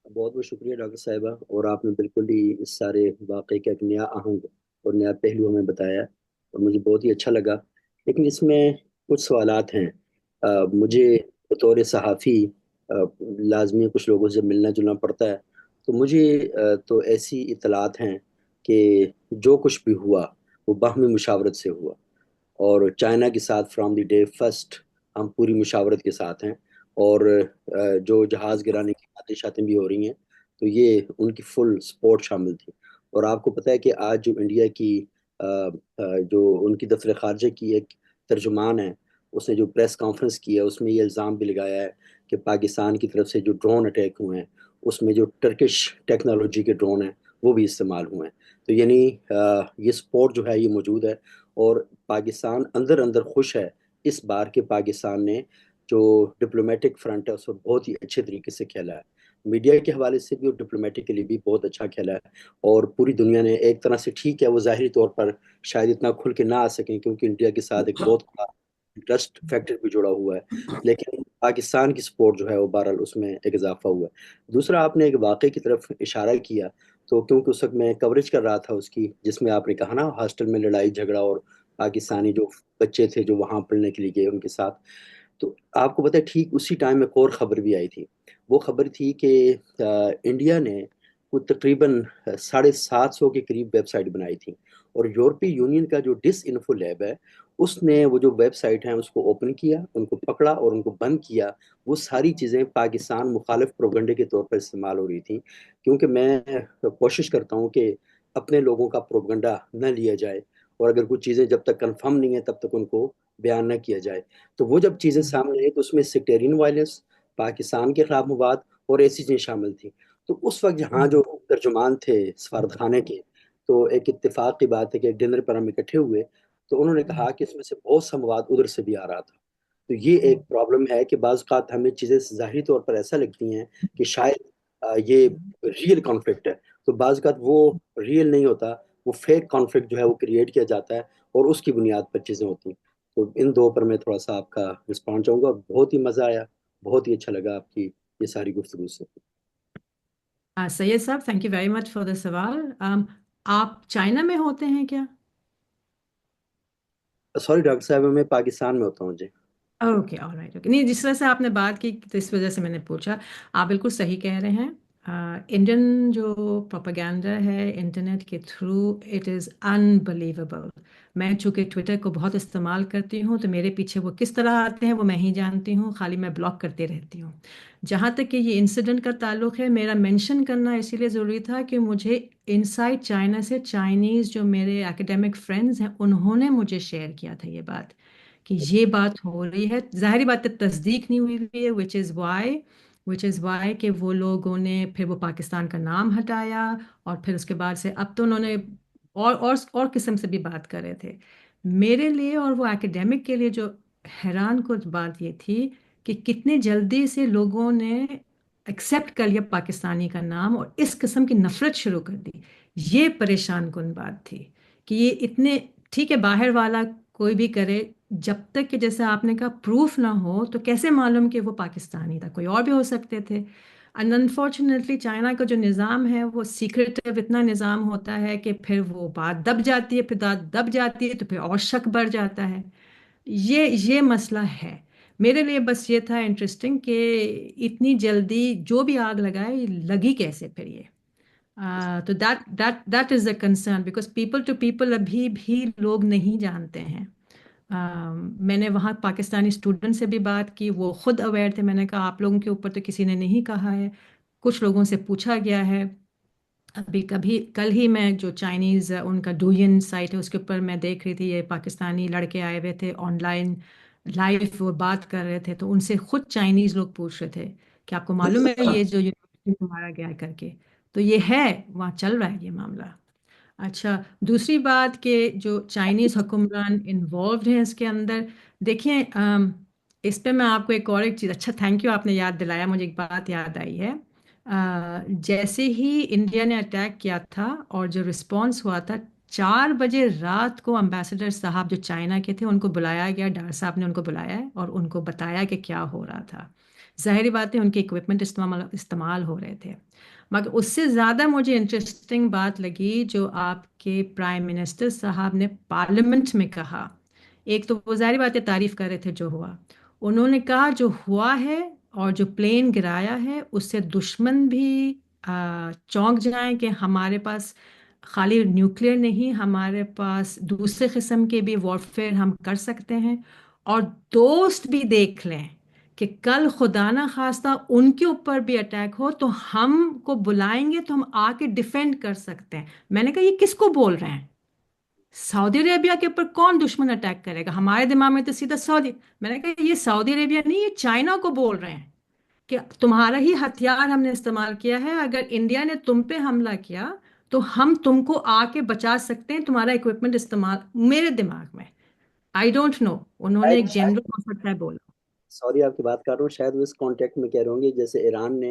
बहुत बहुत शुक्रिया डॉक्टर साहिबा। और आपने बिल्कुल ही इस सारे वाक़े का एक नया आहंग और नया पहलू हमें बताया है और मुझे बहुत ही अच्छा लगा। लेकिन इसमें कुछ सवालात हैं। मुझे बतौर सहाफ़ी लाजमी कुछ लोगों से मिलना जुलना पड़ता है। तो मुझे तो ऐसी इतलात हैं कि जो कुछ भी हुआ वो बाहमी मुशावरत से हुआ। और चाइना के साथ फ्रॉम द डे फर्स्ट हम पूरी मुशावरत के साथ हैं। और जो जहाज़ गिराने की बातें शातें भी हो रही हैं तो ये उनकी फुल सपोर्ट शामिल थी। और आपको पता है कि आज जो इंडिया की जो उनकी दफ्तर खारजा की एक तर्जुमान है, उसने जो प्रेस कॉन्फ्रेंस की है उसमें ये इल्ज़ाम भी लगाया है कि पाकिस्तान की तरफ से जो ड्रोन अटैक हुए हैं उसमें जो टर्किश टेक्नोलॉजी के ड्रोन हैं वो भी इस्तेमाल हुए हैं। तो यानी ये सपोर्ट जो है ये मौजूद है। और पाकिस्तान अंदर अंदर खुश है इस बार के पाकिस्तान ने जो डिप्लोमेटिक फ्रंट है उस पर बहुत ही अच्छे तरीके से खेला है। मीडिया के हवाले से भी और डिप्लोमेटिकली भी बहुत अच्छा खेला है। और पूरी दुनिया ने एक तरह से, ठीक है वो ज़ाहिरी तौर पर शायद इतना खुल के ना आ सकें क्योंकि इंडिया के साथ एक बहुत बड़ा ट्रस्ट फैक्टर भी जुड़ा हुआ है, लेकिन पाकिस्तान की सपोर्ट जो है वो बहरहाल उसमें एक इजाफा हुआ है। दूसरा, आपने एक वाक़े की तरफ इशारा किया, तो क्योंकि उस वक्त मैं कवरेज कर रहा था उसकी, जिसमें आपने कहा ना हॉस्टल में लड़ाई झगड़ा और पाकिस्तानी जो बच्चे थे जो वहां पढ़ने के लिए गए उनके साथ। तो आपको पता है ठीक उसी टाइम में एक और खबर भी आई थी। वो खबर थी कि इंडिया ने कुछ तकरीबन 750 के करीब वेबसाइट बनाई थी। और यूरोपीय यूनियन का जो डिस इन्फो लैब है उसने वो जो वेबसाइट है उसको ओपन किया, उनको पकड़ा और उनको बंद किया। वो सारी चीज़ें पाकिस्तान मुखालिफ प्रोगंडे के तौर पर इस्तेमाल हो रही थी। क्योंकि मैं कोशिश करता हूँ कि अपने लोगों का प्रोपगंडा न लिया जाए, और अगर कुछ चीज़ें जब तक कंफर्म नहीं है तब तक उनको बयान न किया जाए। तो वो जब चीज़ें सामने आई तो उसमें सेक्टेरियन वायलेंस, पाकिस्तान के खिलाफ मवाद और ऐसी चीज़ें शामिल थी। तो उस वक्त यहाँ जो तर्जुमान थे सफारत खाने के, तो एक इत्तेफाक की बात है कि डिनर पर हम इकट्ठे हुए तो उन्होंने कहा कि इसमें से बहुत सा मवाद उधर से भी आ रहा था। तो ये एक प्रॉब्लम है कि बाज़ औक़ात हमें चीज़ें ज़ाहिरी तौर पर ऐसा लगती हैं कि शायद ये रियल कॉन्फ्लिक्ट है, तो बाज़ औक़ात वो रियल नहीं होता। वो फेक कॉन्फ्लिक्ट जो है वो क्रिएट किया जाता है और उसकी बुनियाद पर चीज़ें होती हैं। तो इन दो पर मैं थोड़ा सा आपका रिस्पॉन्स चाहूँगा। बहुत ही मज़ा आया, बहुत ही अच्छा लगा आपकी ये सारी गुफ्तगू से। Syed sahab, thank you very much for the सवाल। आप चाइना में होते हैं क्या? सॉरी डॉक्टर साहब, मैं पाकिस्तान में होता हूँ जी। Okay, alright, okay. नहीं, जिस तरह से आपने बात की तो इस वजह से मैंने पूछा। आप बिल्कुल सही कह रहे हैं। इंडियन जो प्रोपागेंडा है इंटरनेट के थ्रू, इट इज़ अनबिलीवेबल। मैं चूंकि ट्विटर को बहुत इस्तेमाल करती हूँ तो मेरे पीछे वो किस तरह आते हैं वो मैं ही जानती हूँ, खाली मैं ब्लॉक करती रहती हूँ। जहाँ तक कि ये इंसिडेंट का ताल्लुक है, मेरा मेंशन करना इसीलिए ज़रूरी था कि मुझे इनसाइड चाइना से चाइनीज़ जो मेरे एकेडमिक फ्रेंड्स हैं उन्होंने मुझे शेयर किया था ये बात, कि ये बात हो रही है। जाहिर बात है तस्दीक नहीं हुई हुई है, विच इज़ वाई कि वो लोगों ने फिर वो पाकिस्तान का नाम हटाया। और फिर उसके बाद से अब तो उन्होंने और किस्म से भी बात कर रहे थे। मेरे लिए और वो एकेडमिक के लिए जो हैरान कुछ बात ये थी कि कितने जल्दी से लोगों ने एक्सेप्ट कर लिया पाकिस्तानी का नाम और इस किस्म की नफरत शुरू कर दी। ये परेशान कुन बात थी कि ये इतने, ठीक है बाहर वाला कोई भी करे, जब तक कि जैसे आपने कहा प्रूफ ना हो तो कैसे मालूम कि वो पाकिस्तानी था, कोई और भी हो सकते थे। एंड अनफॉर्चुनेटली चाइना का जो निज़ाम है वो सीक्रेटिव इतना निज़ाम होता है कि फिर वो बात दब जाती है, फिर बात दब जाती है तो फिर और शक बढ़ जाता है। ये मसला है। मेरे लिए बस ये था इंटरेस्टिंग कि इतनी जल्दी जो भी आग लगाए लगी कैसे फिर ये। तो that is the concern, because people to people अभी भी लोग नहीं जानते हैं। मैंने वहाँ पाकिस्तानी स्टूडेंट से भी बात की, वो खुद अवेयर थे। मैंने कहा आप लोगों के ऊपर तो किसी ने नहीं कहा है, कुछ लोगों से पूछा गया है। अभी कभी कल ही मैं जो चाइनीज़ उनका डुयन साइट है उसके ऊपर मैं देख रही थी, ये पाकिस्तानी लड़के आए हुए थे ऑनलाइन, लाइव वो बात कर रहे थे, तो उनसे खुद चाइनीज़ लोग पूछ रहे थे कि आपको मालूम है ये जो यूनिवर्सिटी में मारा गया है करके। तो ये है, वहाँ चल रहा है ये मामला। अच्छा, दूसरी बात कि जो चाइनीज़ हुक्मरान इन्वॉल्व हैं इसके अंदर, देखिए इस पे मैं आपको एक चीज़, अच्छा थैंक यू आपने याद दिलाया, मुझे एक बात याद आई है। जैसे ही इंडिया ने अटैक किया था और जो रिस्पांस हुआ था, 4 बजे रात को एम्बेसडर साहब जो चाइना के थे उनको बुलाया गया, डार साहब ने उनको बुलाया है और उनको बताया कि क्या हो रहा था। ज़ाहिर बात है उनके इक्विपमेंट इस्तेमाल इस्तेमाल हो रहे थे। मगर उससे ज़्यादा मुझे इंटरेस्टिंग बात लगी जो आपके प्राइम मिनिस्टर साहब ने पार्लियामेंट में कहा। एक तो वो ज़ाहिर बात है तारीफ कर रहे थे जो हुआ, उन्होंने कहा जो हुआ है और जो प्लेन गिराया है उससे दुश्मन भी चौंक जाएं कि हमारे पास खाली न्यूक्लियर नहीं, हमारे पास दूसरे किस्म के भी वॉरफेयर हम कर सकते हैं। और दोस्त भी देख लें कि कल खुदा ना खास्ता उनके ऊपर भी अटैक हो तो हमको बुलाएंगे तो हम आके डिफेंड कर सकते हैं। मैंने कहा ये किसको बोल रहे हैं? सऊदी अरेबिया के ऊपर कौन दुश्मन अटैक करेगा? हमारे दिमाग में तो सीधा सऊदी। मैंने कहा ये सऊदी अरेबिया नहीं, ये चाइना को बोल रहे हैं कि तुम्हारा ही हथियार हमने इस्तेमाल किया है, अगर इंडिया ने तुम पे हमला किया तो हम तुमको आके बचा सकते हैं, तुम्हारा इक्विपमेंट इस्तेमाल। मेरे दिमाग में आई डोंट नो, उन्होंने शायद एक शायद जनरल हो सकता है बोला। सॉरी आपकी बात कर रहा हूँ, शायद वो इस कॉन्टेक्ट में कह रहे होंगे जैसे ईरान ने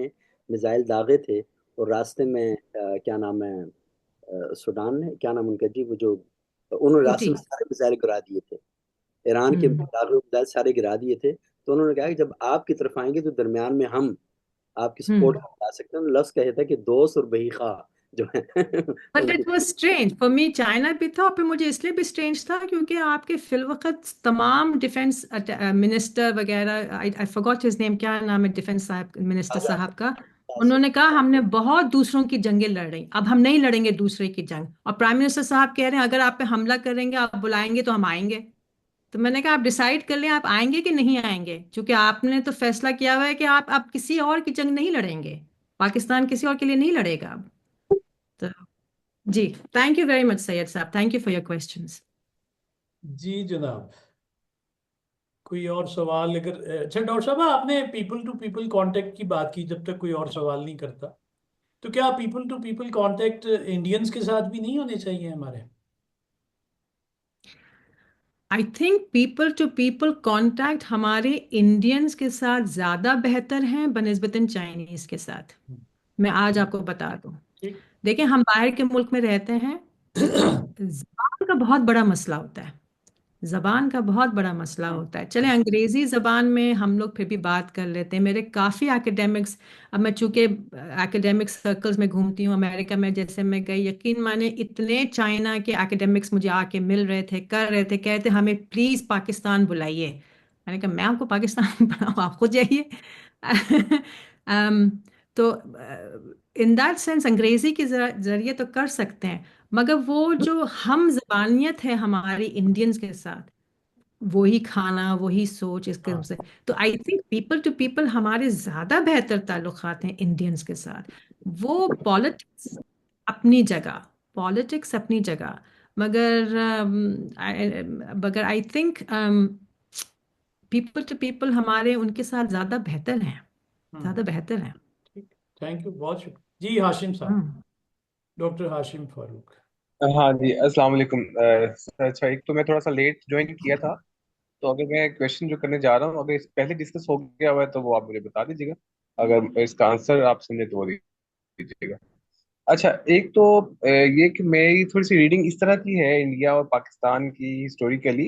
मिसाइल दागे थे और रास्ते में क्या नाम है, सूडान ने क्या नाम उनका जी, वो जो उन्होंने हूती। रास्ते में सारे मिसाइल गिरा दिए थे, ईरान के हम्म। दागे हुए मिसाइल सारे गिरा दिए थे। तो उन्होंने कहा कि जब आपकी तरफ आएंगे तो दरमियान में हम आपकी सपोर्ट हम्म। ला सकते हैं। लफ्ज कहे था कि दोस्त और बही खा जो है बट उनकी। It was strange for me, China भी था और फिर मुझे इसलिए भी स्ट्रेंज था क्योंकि आपके फिल वक्त तमाम डिफेंस मिनिस्टर वगैरह, आई फॉरगॉट हिज नेम, क्या नाम है डिफेंस साहब मिनिस्टर साहब का, उन्होंने कहा हमने बहुत दूसरों की जंगें लड़ रही, अब हम नहीं लड़ेंगे दूसरे की जंग। और प्राइम मिनिस्टर साहब कह रहे हैं अगर आप पे हमला करेंगे आप बुलाएंगे तो हम आएंगे। तो मैंने कहा आप डिसाइड कर लें आप आएंगे कि नहीं आएंगे, क्योंकि आपने तो फैसला किया हुआ है कि आप किसी और की जंग नहीं लड़ेंगे, पाकिस्तान किसी और के लिए नहीं लड़ेगा अब। तो जी, thank you very much Syed sahab, thank you for your questions. जी जनाब, कोई और सवाल अगर अच्छा डॉक्टर साहब आपने पीपल टू पीपल कांटेक्ट की बात की, जब तक कोई और सवाल नहीं करता, तो क्या people to people contact Indians के साथ भी नहीं होने चाहिए हमारे? I think people to people contact हमारे इंडियंस के साथ ज़्यादा बेहतर हैं बनस्बतन चाइनीज़ के साथ। मैं आज आपको बता दूं, ठीक। देखिए हम बाहर के मुल्क में रहते हैं, ज़बान का बहुत बड़ा मसला होता है, जबान का बहुत बड़ा मसला होता है। चले अंग्रेजी जबान में हम लोग फिर भी बात कर लेते हैं, मेरे काफ़ी एकेडमिक्स, अब मैं चूंकि एकेडमिक सर्कल्स में घूमती हूँ अमेरिका में, जैसे मैं गई, यकीन माने इतने चाइना के एकेडमिक्स मुझे आके मिल रहे थे, कर रहे थे, कहते हमें प्लीज़ पाकिस्तान बुलाइए। मैंने कहा मैं आपको पाकिस्तान बुलाऊँ, आप खुद जाइए। तो इन दैट सेंस अंग्रेजी के जरिए तो कर सकते हैं, मगर वो जो हम जबानियत है हमारी इंडियंस के साथ, वही खाना वही सोच इस किस्म हाँ। से, तो I think people to people हमारे ज्यादा बेहतर ताल्लुकात हैं इंडियंस के साथ। वो पॉलिटिक्स अपनी जगह, पॉलिटिक्स अपनी जगह, मगर मगर I think people to people हमारे उनके साथ ज्यादा बेहतर हैं, ज्यादा हम्म। बेहतर हैं। ठीक। थैंक यू, बहुत शुक्रिया जी। हाशिम साहब, हम्म। डॉक्टर हाशिम फारूक। हाँ जी, अस्सलाम वालेकुम। अच्छा, एक तो मैं थोड़ा सा लेट ज्वाइन किया था, तो अगर मैं क्वेश्चन जो करने जा रहा हूँ अगर इस पहले डिस्कस हो गया हुआ है तो वो आप मुझे बता दीजिएगा, अगर इसका आंसर आप समझे तो वो दीजिएगा। अच्छा, एक तो ये कि मेरी थोड़ी सी रीडिंग इस तरह की है इंडिया और पाकिस्तान की हिस्टोरिकली,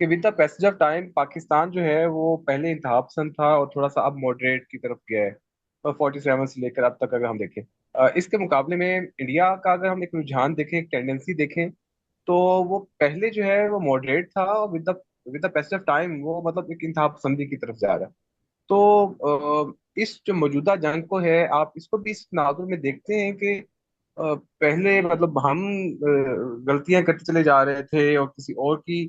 कि with the passage of time Pakistan जो है वो पहले इंतहा पसंद था और थोड़ा सा अब मॉडरेट की तरफ गया है, और 47 से लेकर अब तक अगर हम देखें, इसके मुकाबले में इंडिया का अगर हम एक रुझान देखें, एक टेंडेंसी देखें, तो वो पहले जो है वो मॉडरेट था और with the passage of time वो मतलब एक इंतहा पसंदी की तरफ जा रहा है। तो इस जो मौजूदा जंग को है आप इसको भी इस तनाजुर में देखते हैं कि पहले मतलब हम गलतियां करते चले जा रहे थे और किसी और की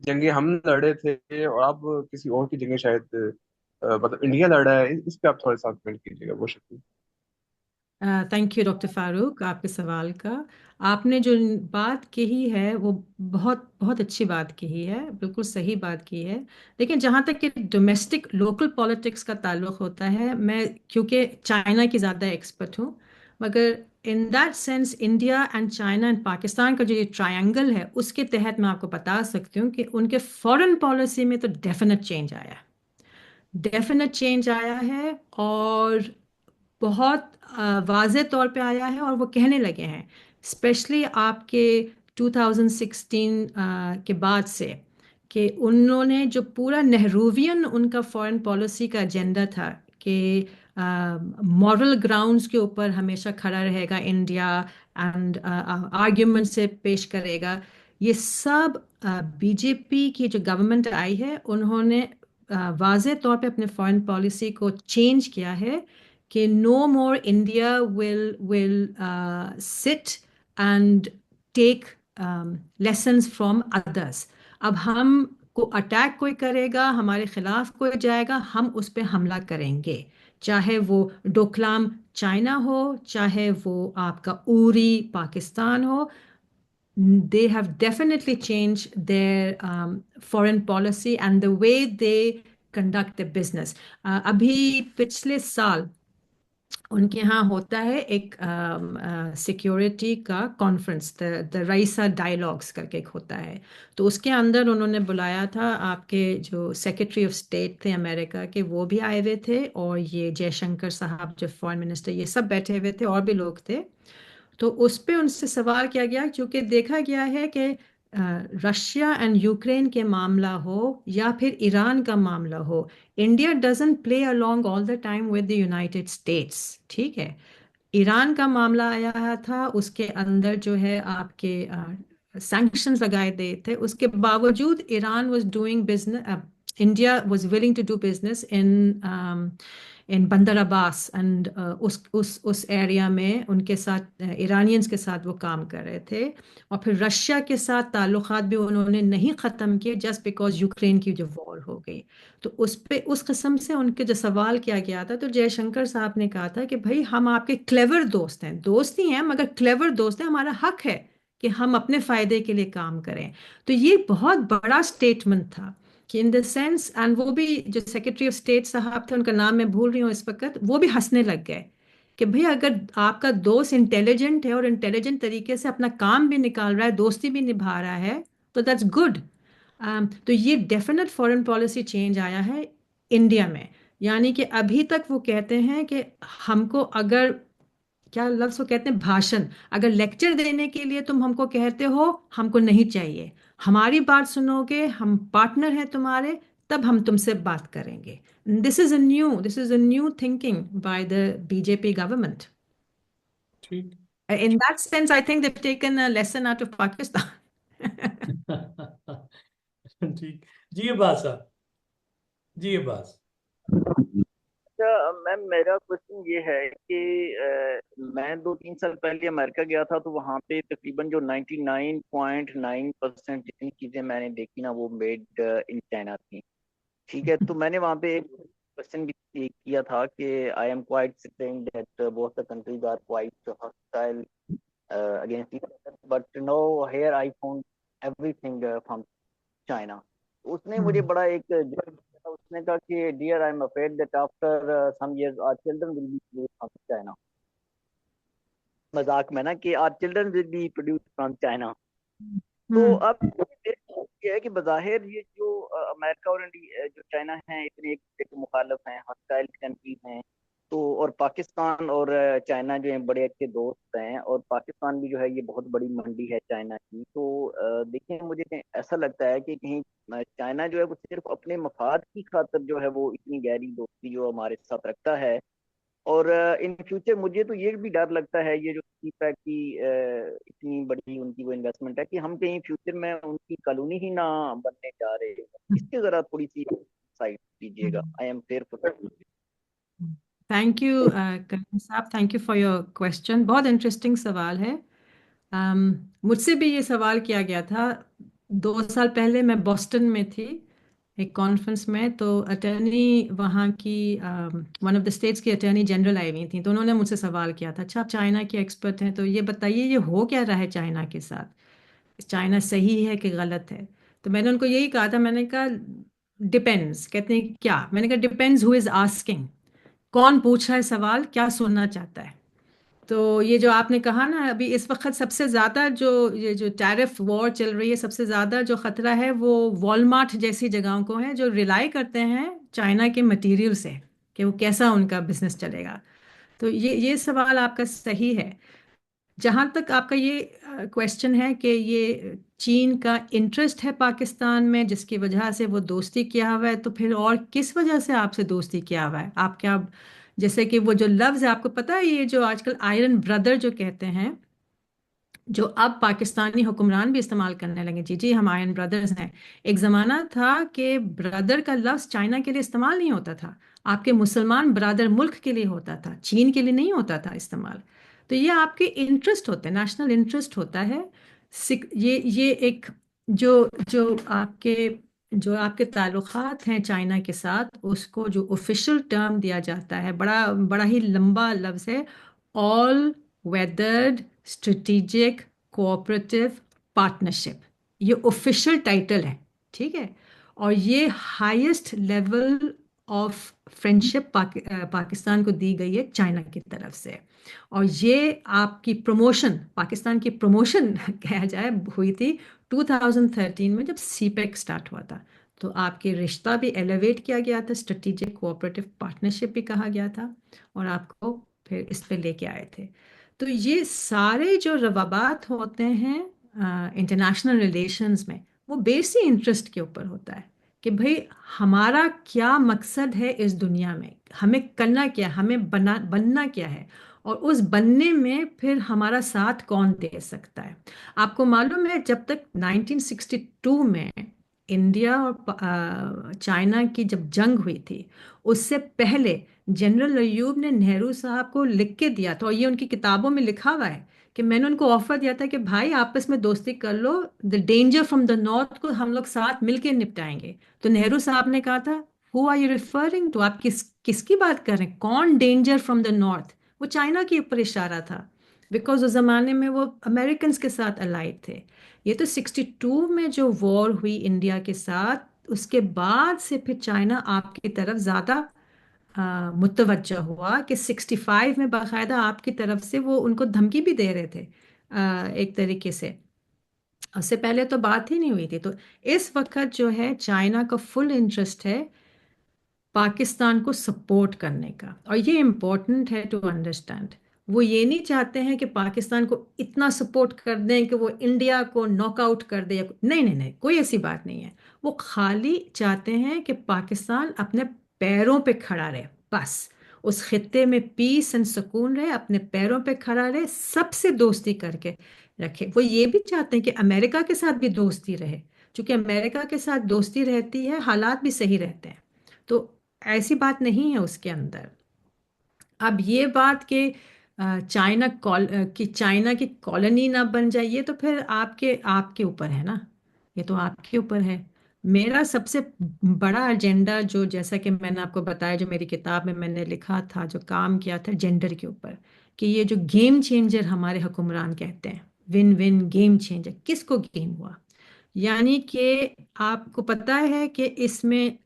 जंगें हम लड़े थे, और अब किसी और की जंगें शायद मतलब इंडिया लड़ रहा है। इस पे आप थोड़ा सा कमेंट कीजिएगा, वो शुक्रिया। थैंक यू डॉक्टर फारूक आपके सवाल का। आपने जो बात कही है वो बहुत बहुत अच्छी बात कही है, बिल्कुल सही बात की है। लेकिन जहाँ तक कि डोमेस्टिक लोकल पॉलिटिक्स का ताल्लुक होता है, मैं क्योंकि चाइना की ज़्यादा एक्सपर्ट हूँ, मगर in that sense India and China and Pakistan का जो ये ट्रायंगल है उसके तहत मैं आपको बता सकती हूँ कि उनके फॉरेन पॉलिसी में तो डेफिनेट चेंज आया है, डेफिनेट चेंज आया है, और बहुत वाज़े तौर पे आया है, और वो कहने लगे हैं, स्पेशली आपके 2016 کے بعد سے کہ انہوں نے جو پورا نہرویئن ان کا فورن پالیسی کا ایجنڈا تھا کہ مورل گراؤنڈز کے اوپر ہمیشہ کھڑا رہے گا انڈیا اینڈ آرگیومنٹ سے پیش کرے گا، یہ سب بی جے پی کی جو گورنمنٹ آئی ہے انہوں نے واضح طور پہ اپنے فارن پالیسی کو چینج کیا ہے کہ نو مور انڈیا ول سٹ and take lessons from others. اب ہم کو اٹیک کوئی کرے گا، ہمارے خلاف کوئی جائے گا، ہم اس پہ حملہ کریں گے، چاہے وہ ڈوکلام چائنا ہو، چاہے وہ آپ کا اوری پاکستان ہو. They have definitely changed their foreign policy and the way they conduct their business. ابھی پچھلے سال ان کے ہاں ہوتا ہے ایک سیکیورٹی کا کانفرنس، دا رئیسا ڈائلاگس کر کے ایک ہوتا ہے، تو اس کے اندر انہوں نے بلایا تھا آپ کے جو سیکرٹری آف اسٹیٹ تھے امریکہ کے، وہ بھی آئے ہوئے تھے، اور یہ جے شنکر صاحب جو فارن منسٹر، یہ سب بیٹھے ہوئے تھے، اور بھی لوگ تھے. تو اس پہ ان سے سوال کیا گیا، چونکہ دیکھا گیا ہے کہ رشیا اینڈ یوکرین کے معاملہ ہو یا پھر ایران کا معاملہ ہو، India doesn't play along all the time with the United States. ٹھیک ہے، ایران کا معاملہ آیا تھا، اس کے اندر جو ہے آپ کے سینکشنز لگائے گئے تھے، اس کے باوجود Iran was doing business, India was willing to do business in Bandar Abbas and us area میں ان کے ساتھ ایرانینز کے ساتھ وہ کام کر رہے تھے. اور پھر رشیا کے ساتھ تعلقات بھی انہوں نے نہیں ختم کیے جسٹ بیکاز یوکرین کی جو وار ہو گئی. تو اس پہ اس قسم سے ان کے جو سوال کیا گیا تھا، تو جے شنکر صاحب نے کہا تھا کہ بھائی ہم آپ کے کلیور دوست ہیں، دوست ہی ہیں مگر کلیور دوست ہیں، ہمارا حق ہے کہ ہم اپنے فائدے کے لیے کام کریں. تو یہ بہت بڑا اسٹیٹمنٹ تھا کہ ان دا سینس، اینڈ وہ بھی جو سیکرٹری آف اسٹیٹ صاحب تھے، ان کا نام میں بھول رہی ہوں اس وقت، وہ بھی ہنسنے لگ گئے کہ بھئی اگر آپ کا دوست انٹیلیجنٹ ہے اور انٹیلیجنٹ طریقے سے اپنا کام بھی نکال رہا ہے، دوستی بھی نبھا رہا ہے، تو دیٹس گڈ. تو یہ ڈیفینیٹ فارن پالیسی چینج آیا ہے انڈیا میں. یعنی کہ ابھی تک وہ کہتے ہیں کہ ہم کو اگر کیا لفظ وہ کہتے ہیں بھاشن، اگر لیکچر دینے کے لیے تم ہم کو کہتے ہو، ہم کو نہیں چاہیے، ہماری بات سنو گے، ہم پارٹنر ہیں تمہارے، تب ہم تم سے بات کریں گے. This is a new thinking by the B J P government. ٹھیک. In that sense, I think they've taken a lesson out of Pakistan. ٹھیک. جی عباس صاحب، جی عباس. اچھا میم، میرا کوشچن یہ ہے کہ میں 2-3 سال پہلے امریکہ گیا تھا، تو وہاں پہ تقریباً جو 99.9% جتنی چیزیں میں نے دیکھی نا، وہ میڈ ان چائنا تھیں. ٹھیک ہے، تو میں نے وہاں پہ ایک کوشچن بھی کیا تھا کہ I am quite surprised that both the countries are quite hostile against each other, but now here I found everything from China. اس نے مجھے بڑا ایک اس نے کہا کہ dear I am afraid that after some years our children will be produced from China. مذاق میں نا کہ our children will be produced from China. تو اب یہ ہے کہ بظاہر یہ جو امریکہ اور جو چائنا ہیں اتنے ایک دوسرے کے مخالف ہیں، ہاسٹائل کنٹریز ہیں، تو اور پاکستان اور چائنا جو ہیں بڑے اچھے دوست ہیں، اور پاکستان بھی جو ہے یہ بہت بڑی منڈی ہے چائنا کی. تو دیکھیں مجھے ایسا لگتا ہے کہ کہیں چائنا جو ہے وہ صرف اپنے مفاد کی خاطر جو ہے وہ اتنی گہری دوستی جو ہمارے ساتھ رکھتا ہے. اور ان فیوچر مجھے تو یہ بھی ڈر لگتا ہے، یہ جو پیک کی اتنی بڑی ان کی وہ انویسٹمنٹ ہے، کہ ہم کہیں فیوچر میں ان کی کالونی ہی نہ بننے جا رہے. اس کی ذرا تھوڑی سی سائٹ دیجیے گا. I am fair for. Thank you Karim sahab, thank you for your question. بہت انٹرسٹنگ سوال ہے. مجھ سے بھی یہ سوال کیا گیا تھا 2 سال پہلے. میں بوسٹن میں تھی ایک کانفرنس میں، تو اٹرنی وہاں کی ون آف دا اسٹیٹس کی اٹرنی جنرل آئی ہوئی تھیں، تو انہوں نے مجھ سے سوال کیا تھا، اچھا آپ چائنا کے ایکسپرٹ ہیں، تو یہ بتائیے یہ ہو کیا رہا ہے چائنا کے ساتھ، چائنا صحیح ہے کہ غلط ہے؟ تو میں نے ان کو یہی کہا تھا، میں نے کہا ڈپینڈس. کہتے ہیں کیا؟ میں نے کہا ڈپینڈز ہو از آسکنگ، کون پوچھ رہا ہے سوال، کیا سننا چاہتا ہے. تو یہ جو آپ نے کہا نا، ابھی اس وقت سب سے زیادہ جو یہ جو ٹیرف وار چل رہی ہے، سب سے زیادہ جو خطرہ ہے وہ والمارٹ جیسی جگہوں کو ہے، جو ریلائی کرتے ہیں چائنا کے مٹیریل سے کہ وہ کیسا ان کا بزنس چلے گا. تو یہ سوال آپ کا صحیح ہے. जहाँ तक आपका ये क्वेश्चन है कि ये चीन का इंटरेस्ट है पाकिस्तान में जिसकी वजह से वो दोस्ती किया हुआ है, तो फिर और किस वजह से आपसे दोस्ती किया हुआ है? आप क्या, जैसे कि वो जो लफ्ज़ है आपको पता है, ये जो आजकल आयरन ब्रदर जो कहते हैं, जो अब पाकिस्तानी हुक्मरान भी इस्तेमाल करने लगे, जी जी हम आयरन ब्रदर्स हैं। एक ज़माना था कि ब्रदर का लफ्ज़ चाइना के लिए इस्तेमाल नहीं होता था, आपके मुसलमान ब्रदर मुल्क के लिए होता था, चीन के लिए नहीं होता था इस्तेमाल। तो ये आपके इंटरेस्ट होते हैं, नेशनल इंटरेस्ट होता है। ये एक जो जो आपके जो आपके ताल्लुकात हैं चाइना के साथ, उसको जो ऑफिशियल टर्म दिया जाता है, बड़ा बड़ा ही लंबा लफ्ज़ है, all weathered strategic cooperative partnership. ये ऑफिशियल टाइटल है, ठीक है। और ये highest level of friendship Pakistan को दी गई है चाइना की तरफ से। और ये आपकी प्रमोशन, पाकिस्तान की प्रमोशन कहा जाए, हुई थी 2013 में जब सीपेक स्टार्ट हुआ था। तो आपके रिश्ता भी एलिवेट किया गया था, स्ट्रेटेजिक कोऑपरेटिव पार्टनरशिप भी कहा गया था, और आपको फिर इस पे लेके आए थे। तो ये सारे जो रवाबात होते हैं इंटरनेशनल रिलेशंस में, वो बेसी इंटरेस्ट के ऊपर होता है कि भाई हमारा क्या मकसद है इस दुनिया में, हमें करना क्या है, हमें बनना क्या है, और उस बनने में फिर हमारा साथ कौन दे सकता है। आपको मालूम है जब तक 1962 में इंडिया और चाइना की जब जंग हुई थी, उससे पहले जनरल अयूब ने नेहरू साहब को लिख के दिया था, और ये उनकी किताबों में लिखा हुआ है कि मैंने उनको ऑफर दिया था कि भाई आपस में दोस्ती कर लो, the danger from the north को हम लोग साथ मिलके निपटाएंगे। तो नेहरू साहब ने कहा था, who are you referring to, आप किसकी बात कर रहे हैं, कौन डेंजर फ्रॉम द नॉर्थ? वो चाइना के ऊपर इशारा था, बिकॉज उस जमाने में वो अमेरिकन के साथ अलाइड थे। ये तो 62 में जो वॉर हुई इंडिया के साथ, उसके बाद से फिर चाइना आपकी तरफ ज़्यादा मुतवज्जा हुआ कि 65 में बाकायदा आपकी तरफ से वो उनको धमकी भी दे रहे थे एक तरीके से। उससे पहले तो बात ही नहीं हुई थी। तो इस वक्त जो है चाइना का फुल इंटरेस्ट है पाकिस्तान को सपोर्ट करने का, और ये इम्पोर्टेंट है टू अंडरस्टैंड। वो ये नहीं चाहते हैं कि पाकिस्तान को इतना सपोर्ट कर दें कि वो इंडिया को नॉकआउट कर दे, नहीं नहीं नहीं, कोई ऐसी बात नहीं है। वो खाली चाहते हैं कि पाकिस्तान अपने पैरों पे खड़ा रहे, बस उस खित्ते में पीस एंड सुकून रहे, अपने पैरों पे खड़ा रहे, सबसे दोस्ती करके रखे। वो ये भी चाहते हैं कि अमेरिका के साथ भी दोस्ती रहे, क्योंकि अमेरिका के साथ दोस्ती रहती है, हालात भी सही रहते हैं। तो ऐसी बात नहीं है उसके अंदर। अब ये बात कि कि चाइना की कॉलोनी ना बन जाए, ये तो फिर आपके आपके ऊपर है ना, ये तो आपके ऊपर है। मेरा सबसे बड़ा एजेंडा, जो जैसा कि मैंने आपको बताया, जो मेरी किताब में मैंने लिखा था, जो काम किया था जेंडर के ऊपर, कि ये जो गेम चेंजर हमारे हुक्मरान कहते हैं, विन विन गेम चेंजर, किसको गेम हुआ? यानी कि आपको पता है कि इसमें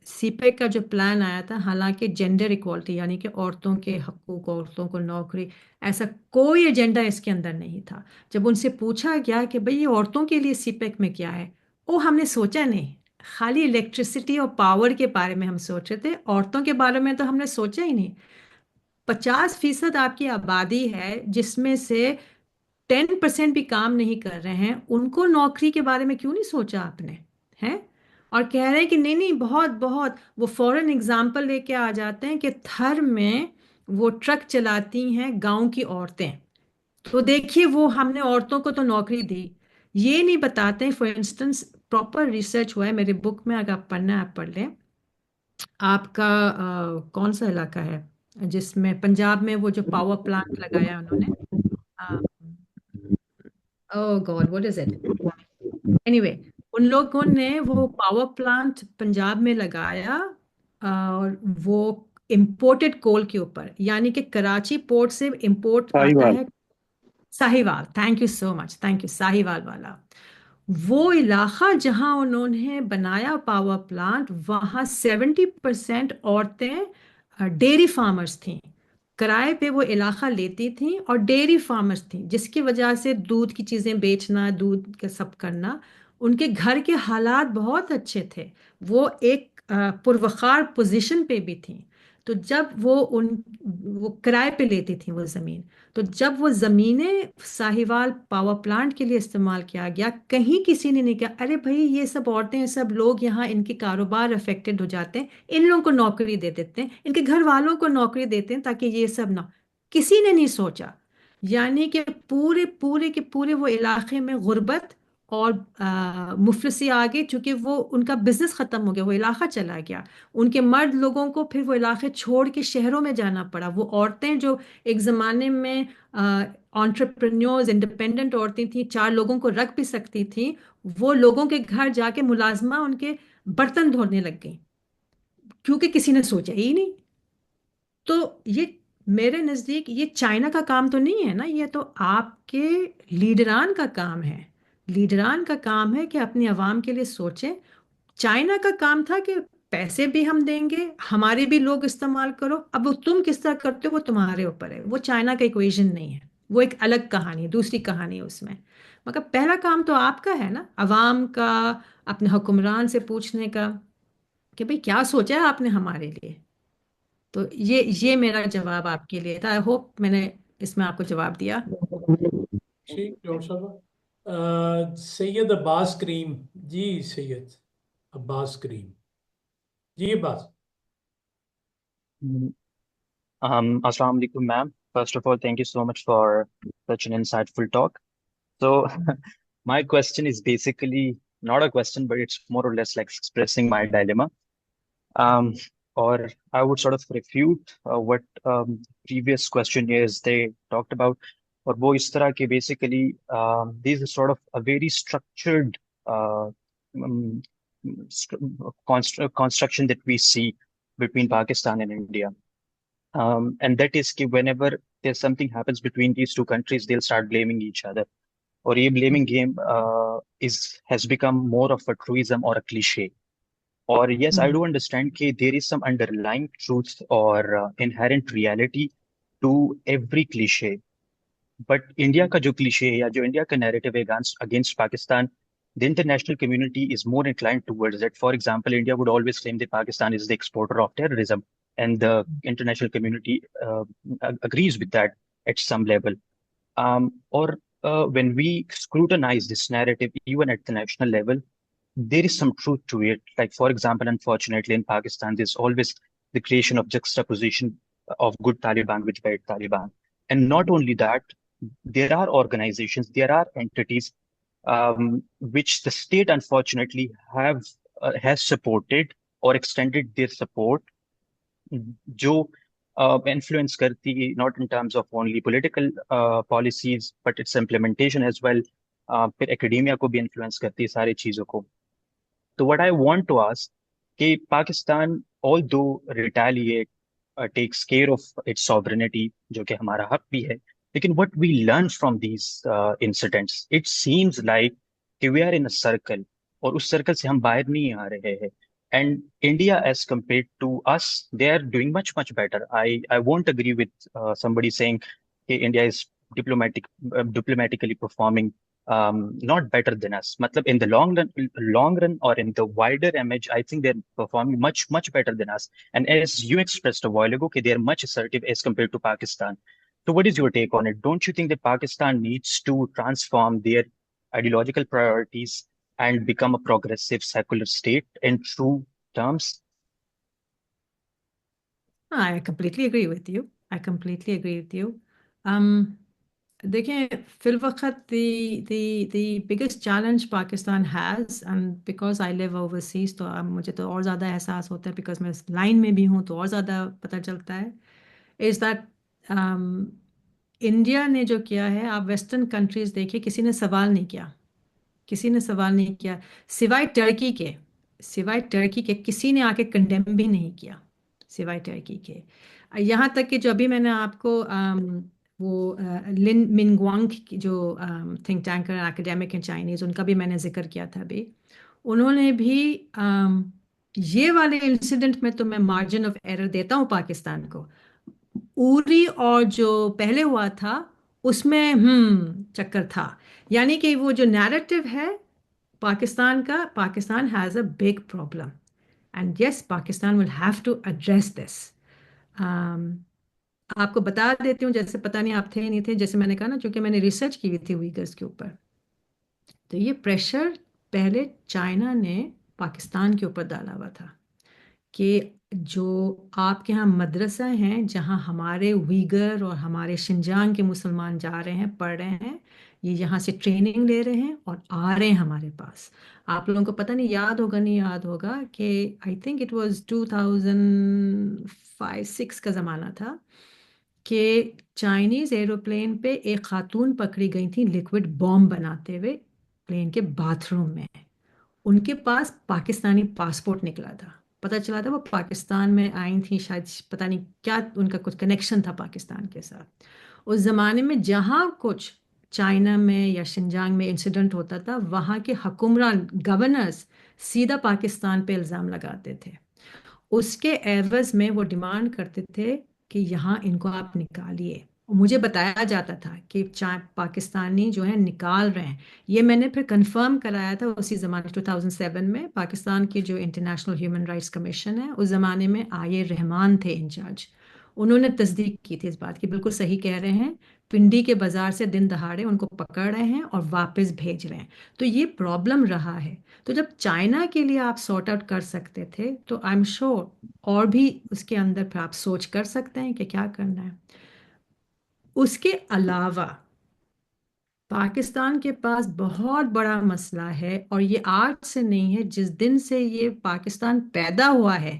सीपेक का जो प्लान आया था, हालांकि जेंडर इक्वालिटी यानी कि औरतों के हकूक, औरतों को नौकरी, ऐसा कोई एजेंडा इसके अंदर नहीं था। जब उनसे पूछा गया कि भाई ये औरतों के लिए सीपेक में क्या है, वो हमने सोचा नहीं, खाली इलेक्ट्रिसिटी और पावर के बारे में हम सोच रहे थे, औरतों के बारे में तो हमने सोचा ही नहीं। 50% आपकी आबादी है जिसमें से 10% भी काम नहीं कर रहे हैं, उनको नौकरी के बारे में क्यों नहीं सोचा आपने? हैं? और कह रहे हैं कि नहीं नहीं, बहुत बहुत, वो फॉरेन एग्जाम्पल लेके आ जाते हैं कि थर में वो ट्रक चलाती हैं गांव की औरतें, तो देखिए वो हमने औरतों को तो नौकरी दी। ये नहीं बताते हैं, फॉर इंस्टेंस प्रॉपर रिसर्च हुआ है मेरे बुक में, अगर आप पढ़ना है आप पढ़ लें। आपका कौन सा इलाका है जिसमें पंजाब में वो जो पावर प्लांट लगाया उन्होंने, oh god what is it, anyway, उन लोगों ने वो पावर प्लांट पंजाब में लगाया, और वो इंपोर्टेड कोल के ऊपर, यानी कि कराची पोर्ट से इंपोर्ट आता साहिवाल। है। Sahiwal, thank you so much, thank you, Sahiwal वाला वो इलाका जहां उन्होंने बनाया पावर प्लांट, वहां 70% औरतें डेयरी फार्मर्स थीं, किराए पे वो इलाका लेती थीं और डेयरी फार्मर्स थीं, जिसकी वजह से दूध की चीज़ें बेचना, दूध का सब करना, उनके घर के हालात बहुत अच्छे थे। वो एक पुरवकार पोजीशन पे भी थीं। तो تو جب وہ کرائے پہ لیتی تھیں وہ زمین، تو جب وہ زمینیں ساہیوال پاور پلانٹ کے لیے استعمال کیا گیا، کہیں کسی نے نہیں کہا ارے بھائی یہ سب عورتیں سب لوگ یہاں ان کے کاروبار افیکٹڈ ہو جاتے ہیں، ان لوگوں کو نوکری دے دیتے ہیں، ان کے گھر والوں کو نوکری دیتے ہیں تاکہ یہ سب نہ، کسی نے نہیں سوچا۔ یعنی کہ پورے پورے کے پورے وہ علاقے میں غربت اور مفلسی آ گئی، چونکہ وہ ان کا بزنس ختم ہو گیا، وہ علاقہ چلا گیا، ان کے مرد لوگوں کو پھر وہ علاقے چھوڑ کے شہروں میں جانا پڑا۔ وہ عورتیں جو ایک زمانے میں انٹرپرینیورز انڈیپینڈنٹ عورتیں تھیں، 4 لوگوں کو رکھ بھی سکتی تھیں، وہ لوگوں کے گھر جا کے ملازمہ ان کے برتن دھونے لگ گئیں، کیونکہ کسی نے سوچا ہی نہیں۔ تو یہ میرے نزدیک یہ چائنا کا کام تو نہیں ہے نا، یہ تو آپ کے لیڈران کا کام ہے۔ لیڈران کا کام ہے کہ اپنی عوام کے لیے سوچیں۔ چائنا کا کام تھا کہ پیسے بھی ہم دیں گے، ہمارے بھی لوگ استعمال کرو، اب وہ تم کس طرح کرتے ہو وہ تمہارے اوپر ہے، وہ چائنا کا ایکویژن نہیں ہے، وہ ایک الگ کہانی، دوسری کہانی ہے اس میں۔ مگر پہلا کام تو آپ کا ہے نا، عوام کا، اپنے حکمران سے پوچھنے کا کہ بھئی کیا سوچا ہے آپ نے ہمارے لیے۔ تو یہ میرا جواب آپ کے لیے تھا، آئی ہوپ میں نے اس میں آپ کو جواب دیا۔ ٹھیک ڈاکٹر صاحب، سید عباس کریم جی، سید عباس کریم جی، عباس۔ Mm, Assalamu alaikum, ma'am. First of all, thank you so much for such an insightful talk. So, my question is basically not a question, but it's more or less like expressing my dilemma. Um, or I would sort of refute what previous questionnaires they talked about. Or wo is tarah ke basically these are sort of a very structured um, construction that we see between Pakistan and India. And that is कि whenever there's something happens between these two countries, they'll start blaming each other. Or ये blaming game has become more of a truism or a cliche. Or yes, I do understand कि there is some underlying truth or inherent reality to every cliche. But India का जो cliche है या जो India का narrative है against Pakistan, the international community is more inclined towards that. For example, India would always claim that Pakistan is the exporter of terrorism, and the international community agrees with that at some level. Or when we scrutinize this narrative, even at the national level, there is some truth to it. Like, for example, unfortunately, in Pakistan, there's always the creation of juxtaposition of good Taliban with bad Taliban. And not only that, there are organizations, there are entities which the state, unfortunately, has supported or extended their support, जो influence करती, not in terms of only political policies, but its implementation as well. फिर academia को भी influence करती है सारी चीजों को। So what I want to ask, कि Pakistan, although retaliate, takes care of its sovereignty, जो कि हमारा हक भी है, लेकिन what we learn from these incidents, it seems like कि we are in a circle, और उस circle से हम बाहर नहीं आ रहे हैं. And India, as compared to us, they are doing much, much better. I won't agree with somebody saying कि India is diplomatically performing not better than us. Matlab, in the long run or in the wider image, I think they're performing much, much better than us. And as you expressed a while ago, okay, they're much assertive as compared to Pakistan. So what is your take on it? Don't you think that Pakistan needs to transform their ideological priorities and become a progressive secular state in true terms? I completely agree with you. I completely agree with you. دیکھیں فی الوقت the biggest challenge Pakistan has, and because I live overseas تو مجھے تو اور زیادہ احساس ہوتا ہے، because میں اس لائن میں بھی ہوں تو اور زیادہ پتہ چلتا ہے، is that انڈیا نے جو کیا ہے، آپ ویسٹرن کنٹریز دیکھیں، کسی نے سوال نہیں کیا، کسی نے سوال نہیں کیا سوائے ٹرکی کے کسی نے آ کے کنڈیم بھی نہیں کیا سوائے ٹرکی کے۔ یہاں تک کہ جو ابھی میں نے آپ کو وہ لن منگوانگ جو تھنک ٹینکر ایکڈیمک ہیں چائنیز، ان کا بھی میں نے ذکر کیا تھا ابھی، انہوں نے بھی یہ والے انسیڈنٹ میں تو میں مارجن آف ایرر دیتا ہوں پاکستان کو، اوری اور جو پہلے ہوا تھا اس میں چکر تھا، یعنی کہ وہ جو نیریٹو ہے پاکستان کا، Pakistan has a big problem, and yes Pakistan will have to address this, آپ کو بتا دیتی ہوں، جیسے پتہ نہیں آپ تھے نہیں تھے، جیسے میں نے کہا نا، چونکہ میں نے ریسرچ کی ہوئی تھی ویگرز کے اوپر، تو یہ پریشر پہلے چائنا نے پاکستان کے اوپر ڈالا ہوا تھا کہ جو آپ کے ہاں مدرسہ ہیں جہاں ہمارے ویگر اور ہمارے شنجانگ کے مسلمان جا رہے ہیں، پڑھ رہے ہیں، یہ یہاں سے ٹریننگ لے رہے ہیں اور آ رہے ہیں ہمارے پاس. آپ لوگوں کو پتہ نہیں یاد ہوگا نہیں یاد ہوگا کہ آئی تھنک اٹ واز 2005-06 کا زمانہ تھا کہ چائنیز ایروپلین پہ ایک خاتون پکڑی گئی تھی لیکوڈ بام بناتے ہوئے پلین کے باتھ روم میں. ان کے پاس پاکستانی پاسپورٹ نکلا تھا، پتہ چلا تھا وہ پاکستان میں آئی تھیں، شاید پتہ نہیں کیا ان کا کچھ کنیکشن تھا پاکستان کے ساتھ. اس زمانے میں جہاں کچھ چائنا میں یا شنجانگ میں انسیڈنٹ ہوتا تھا، وہاں کے حکمران گورنرز سیدھا پاکستان پہ الزام لگاتے تھے. اس کے عوض میں وہ ڈیمانڈ کرتے تھے کہ یہاں ان کو آپ نکالیے. مجھے بتایا جاتا تھا کہ پاکستانی جو ہیں نکال رہے ہیں. یہ میں نے پھر کنفرم کرایا تھا اسی زمانے 2007 میں. پاکستان کی جو انٹرنیشنل ہیومن رائٹس کمیشن ہے، اس زمانے میں آئے رحمان تھے انچارج، انہوں نے تصدیق کی تھی اس بات کی، بالکل صحیح کہہ رہے ہیں. پنڈی کے بازار سے دن دہاڑے ان کو پکڑ رہے ہیں اور واپس بھیج رہے ہیں. تو یہ پرابلم رہا ہے. تو جب چائنا کے لیے آپ سارٹ آؤٹ کر سکتے تھے تو آئی ایم شیور اور بھی اس کے اندر پھر آپ سوچ کر سکتے ہیں کہ کیا کرنا ہے. اس کے علاوہ پاکستان کے پاس بہت بڑا مسئلہ ہے، اور یہ آج سے نہیں ہے، جس دن سے یہ پاکستان پیدا ہوا ہے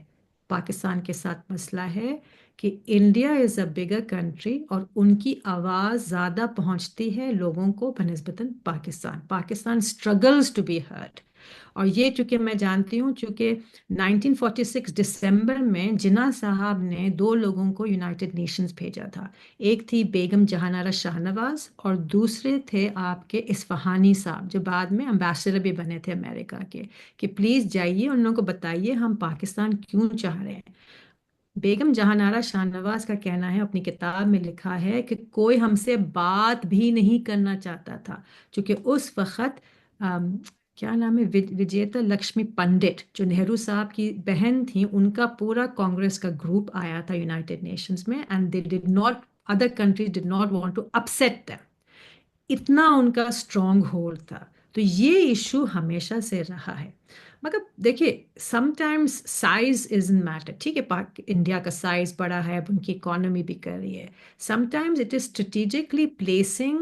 پاکستان کے ساتھ مسئلہ ہے کہ India is a bigger country اور ان کی آواز زیادہ پہنچتی ہے لوگوں کو بنسبتاً Pakistan struggles to be heard. اور یہ چونکہ میں جانتی ہوں، چونکہ 1946 دسمبر میں جناح صاحب نے 2 لوگوں کو یونائٹڈ نیشنز بھیجا تھا. ایک تھی بیگم جہان آرا شاہ نواز اور دوسرے تھے آپ کے اصفہانی صاحب، جو بعد میں امبیسڈر بھی بنے تھے امریکہ کے، کہ پلیز جائیے ان لوگوں کو بتائیے ہم پاکستان کیوں چاہ رہے ہیں. بیگم جہان آرا شاہ نواز کا کہنا ہے، اپنی کتاب میں لکھا ہے، کہ کوئی ہم سے بات بھی نہیں کرنا چاہتا تھا، چونکہ اس وقت کیا نام ہے، وجیتا لکشمی پنڈت جو نہرو صاحب کی بہن تھیں، ان کا پورا کانگریس کا گروپ آیا تھا یونائٹڈ نیشنز میں، and they did not, other countries did not want to upset them. اتنا ان کا اسٹرانگ ہولڈ تھا. تو یہ ایشو ہمیشہ سے رہا ہے. مگر دیکھیے sometimes size isn't matter. ٹھیک ہے، انڈیا کا سائز بڑا ہے، اب ان کی اکانومی بھی کر رہی ہے. Some times it is strategically placing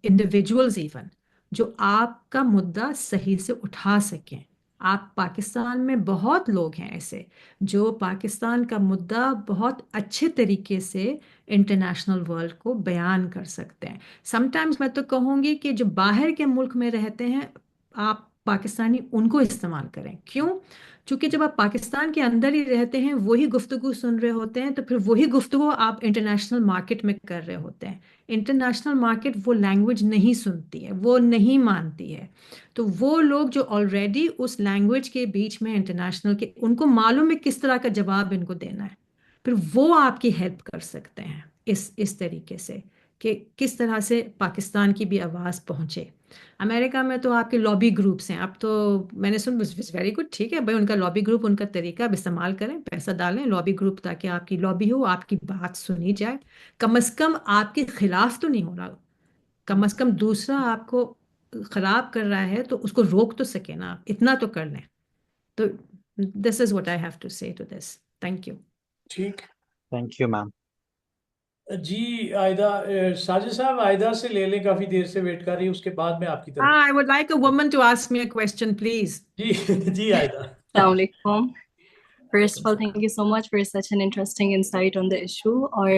individuals even جو آپ کا مدعا صحیح سے اٹھا سکیں. آپ پاکستان میں بہت لوگ ہیں ایسے جو پاکستان کا مدعا بہت اچھے طریقے سے انٹرنیشنل ورلڈ کو بیان کر سکتے ہیں. سم ٹائمز میں تو کہوں گی کہ جو باہر کے ملک میں رہتے ہیں، آپ پاکستانی ان کو استعمال کریں. کیوں؟ چونکہ جب آپ پاکستان کے اندر ہی رہتے ہیں، وہی گفتگو سن رہے ہوتے ہیں، تو پھر وہی گفتگو آپ انٹرنیشنل مارکیٹ میں کر رہے ہوتے ہیں. انٹرنیشنل مارکیٹ وہ لینگویج نہیں سنتی ہے، وہ نہیں مانتی ہے. تو وہ لوگ جو آلریڈی اس لینگویج کے بیچ میں انٹرنیشنل کے، ان کو معلوم ہے کس طرح کا جواب ان کو دینا ہے، پھر وہ آپ کی ہیلپ کر سکتے ہیں اس طریقے سے کہ کس طرح سے پاکستان کی بھی آواز پہنچے. امریکہ میں تو آپ کے لابی گروپس ہیں. اب تو میں نے ویری گڈ، ٹھیک ہے بھائی، ان کا لابی گروپ، ان کا طریقہ اب استعمال کریں، پیسہ ڈالیں لابی گروپ تاکہ آپ کی لابی ہو، آپ کی بات سنی جائے. کم از کم آپ کے خلاف تو نہیں ہو رہا، کم از کم دوسرا آپ کو خراب کر رہا ہے تو اس کو روک تو سکے نا، اتنا تو کر لیں. تو this is what I have to say to this. Thank you. ٹھیک. Thank you ma'am. جی عائدہ، ساجد صاحب عائدہ سے لے لیں، کافی دیر سے ویٹ کر رہی ہے، اس کے بعد میں آپ کی طرف. I would like a woman to ask me a question, please. جی جی عائدہ. السلام علیکم. First of all, thank you so much for such an interesting insight on the issue. اور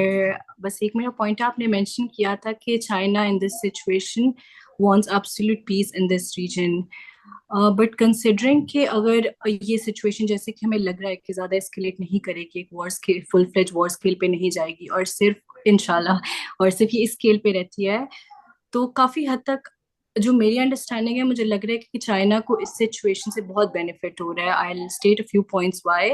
بس ایک میرا پوائنٹ آپ نے مینشن کیا تھا کہ China in this situation wants absolute peace in this region. But considering کہ اگر یہ سچویشن جیسے کہ ہمیں لگ رہا ہے کہ زیادہ اسکیلیٹ نہیں کرے گی، ایک وار اسکیل، فل فلیج وار اسکیل پہ نہیں جائے گی، اور صرف انشاءاللہ اور صرف یہ اسکیل پہ رہتی ہے، تو کافی حد تک جو میری انڈرسٹینڈنگ ہے، مجھے لگ رہا ہے کہ چائنا کو اس سچویشن سے بہت بینیفٹ ہو رہا ہے. I will state a few points why.